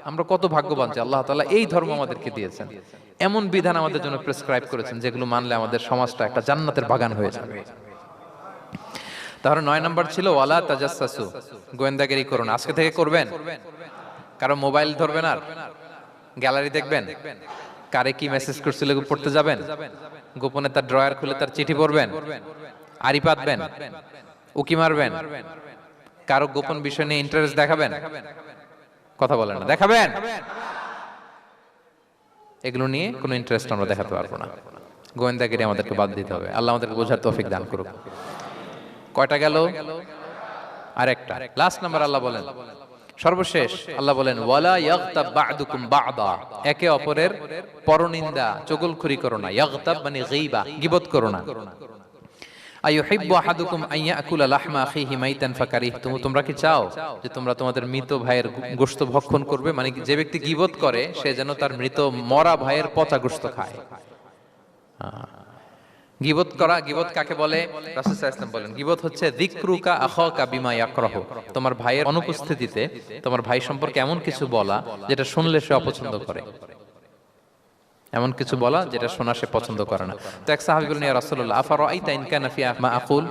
আমরা কত ভাগ্যবান যে আল্লাহ তাআলা এই ধর্ম আমাদেরকে দিয়েছেন, এমন বিধান আমাদের জন্য প্রেসক্রাইব করেছেন যেগুলো মানলে আমাদের সমাজটা একটা জান্নাতের বাগান হয়ে যাবে। তাহলে 9 নম্বর ছিল ওয়ালা তাজাসসু, গোয়েন্দাগিরি করুন। আজকে থেকে করবেন। কারো মোবাইল ধরবেন, আর গ্যালারি দেখবেন, কারে কি মেসেজ করছিল পড়তে যাবেন, গোপনে তার ড্রয়ার খুলে তার চিঠি পড়বেন, আড়ি পাতবেন, উকি মারবেন, কারো গোপন বিষয় নিয়ে ইন্টারেস্ট দেখাবেন। কথা বলেন না, দেখাবেন? এগুলো নিয়ে কোনো ইন্টারেস্ট আমরা দেখাতে পারবো না। গোয়েন্দাগিরি আমাদেরকে বাদ দিতে হবে। আল্লাহ আমাদেরকে বোঝার তৌফিক দান করুক। কয়টা গেল? আরেকটা, লাস্ট নাম্বার। আল্লাহ বলেন, সর্বশেষ আল্লাহ বলেন, ওয়ালা ইয়াগতাব বা'দুকুম বা'দা, একে অপরের পরনিন্দা চুগলখড়ি করো না। ইয়াগতাব মানে গীবা, গীবত করো না। আইয়ুহিব্বু আহাদুকুম আন ইয়াকুলা লাহমা আখিহি মাইতান ফাকারিহতুম, তোমরা কি চাও যে তোমরা তোমাদের মৃত ভাইয়ের গোশত ভক্ষণ করবে? মানে যে ব্যক্তি গীবত করে সে যেন তার মৃত মরা ভাইয়ের পচা গোশত খায়। গীবত করা, গীবত কাকে বলে? রাসূল সাল্লাল্লাহু আলাইহি ওয়াসাল্লাম বলেন, গীবত হচ্ছে যিকরুকা আখাকা বিমা ইয়াকরাহু, তোমার ভাইয়ের অনুপস্থিতিতে তোমার ভাই সম্পর্কে এমন কিছু বলা যেটা শুনলে সে অপছন্দ করে, এমন কিছু বলা যেটা শোনা সে পছন্দ করে না। তো এক সাহাবী বলেন, ইয়া রাসূলুল্লাহ আফারাআইতা ইন কানা ফি মা আকুল,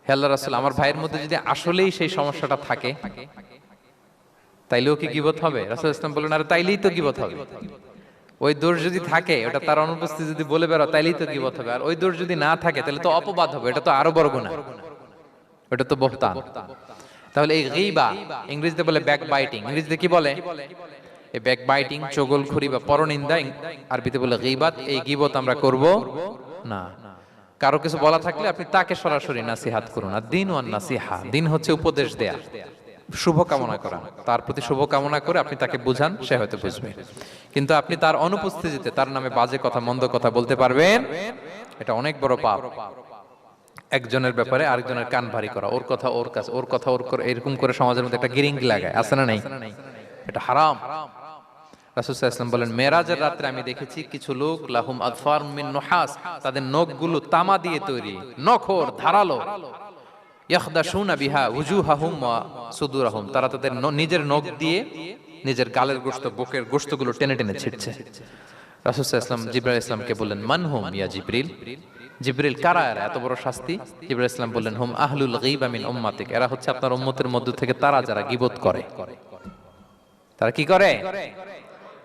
হে আল্লাহর রাসূল, আমার ভাইয়ের মধ্যে যদি আসলেই সেই সমস্যাটা থাকে তাইলেও কি গীবত হবে? রাসূল সাল্লাল্লাহু আলাইহি ওয়াসাল্লাম বলেন, আরে তাইলেই তো গীবত হবে। ওই দোষ যদি থাকে, ওটা তার অনুপস্থিতি যদি বলে বেরো, তাইলেই তো গীবত হবে। আর ওই দোষ যদি না থাকে তাহলে তো অপবাদ হবে, এটা তো আরো বড় গুনাহ, ওটা তো বহতান। তাহলে এই গীবা ইংরেজিতে বলে ব্যাক বাইটিং। ইংরেজিতে কি বলে? এই ব্যাক বাইটিং, চগলখড়ি বা পরনিন্দা, আরবিতে বলে গীবাত। এই গীবত আমরা করব না। কারো কিছু বলা থাকলে আপনি তাকে সরাসরি নাসিহাত করুন। আর দিন ওয়ান নাসিহা, দিন হচ্ছে উপদেশ দেয়া, শুভ কামনা করা, তার প্রতি শুভ কামনা করে আপনি তাকে বুঝান, সে হয়তো বুঝবে। কিন্তু আপনি তার অনুপস্থিতিতে তার নামে বাজে কথা, মন্দ কথা বলতে পারবেন, এটা অনেক বড় পাপ। একজনের ব্যাপারে আরেকজনের কান ভারী করা, ওর কথা ওর কাছে, ওর কথা ওর করে, এরকম করে সমাজের মধ্যে একটা গিরিঙ্গি লাগায়, আছে না নাই? এটা হারাম। রাসূল সাল্লাল্লাহু আলাইহি ওয়াসাল্লাম বলেন, মেরাজের রাতে আমি দেখেছি কিছু লোক লাহুম আদফার মিন নুহাস, তাদের নখগুলো তামা দিয়ে তৈরি, নখর ধারালো, ইয়াখদাশুনা বিহা উজুহাহুম ওয়া সুদুরহুম, তারা তাদের নিজের নখ দিয়ে নিজের গালের গোশত, বুকের গোশতগুলো টেনে টেনে ছিঁড়ছে। রাসূল সাল্লাল্লাহু আলাইহি ওয়াসাল্লাম জিবরাইল ইসলামকে বললেন, মান হুম ইয়া জিবরিল, জিবরিল কারা এরা, এত বড় শাস্তি? জিবরাইল ইসলাম বললেন, হুম আহলুল গীবা মিন উম্মাতিক, এরা হচ্ছে আপনার উম্মতের মধ্য থেকে তারা যারা গীবত করে। তারা কি করে?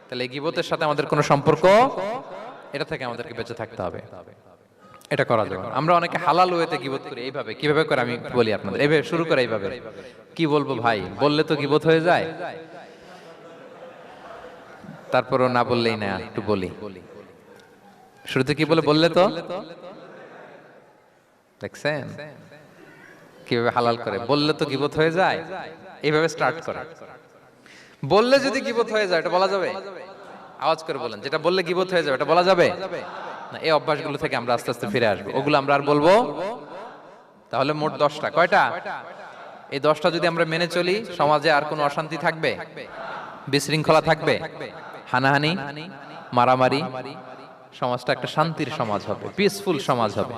তাহলে এই গীবতের সাথে আমাদের কোনো সম্পর্ক, এটা থেকে আমাদেরকে বেঁচে থাকতে হবে। এটা করা যাবে। আমরা অনেকে হালাল ওয়েতে গীবত করি। এইভাবে কিভাবে করে আমি বলি আপনাদের, এইভাবে শুরু করে, এইভাবে কি বলবো ভাই, বললে তো গীবত হয়ে যায়, তারপরও না বললেই না, একটু বলি। শুরুতে কি বলে, বললে তো, দেখছেন কিভাবে হালাল করে, বললে তো গীবত হয়ে যায়, এইভাবে স্টার্ট করে। বললে যদি গীবত হয়ে যায় এটা বলা যাবে? আওয়াজ করে বলেন, যেটা বললে গীবত হয়ে যাবে এটা বলা যাবে না। এই অভ্যাসগুলো থেকে আমরা আস্তে আস্তে ফিরে আসবো, ওগুলো আমরা আর বলবো। তাহলে মোট 10টা, কয়টা? এই 10টা যদি আমরা মেনে চলি, সমাজে আর কোনো অশান্তি থাকবে? বিশৃঙ্খলা থাকবে? হানাহানি, মারামারি? সমাজটা একটা শান্তির সমাজ হবে, পিসফুল সমাজ হবে।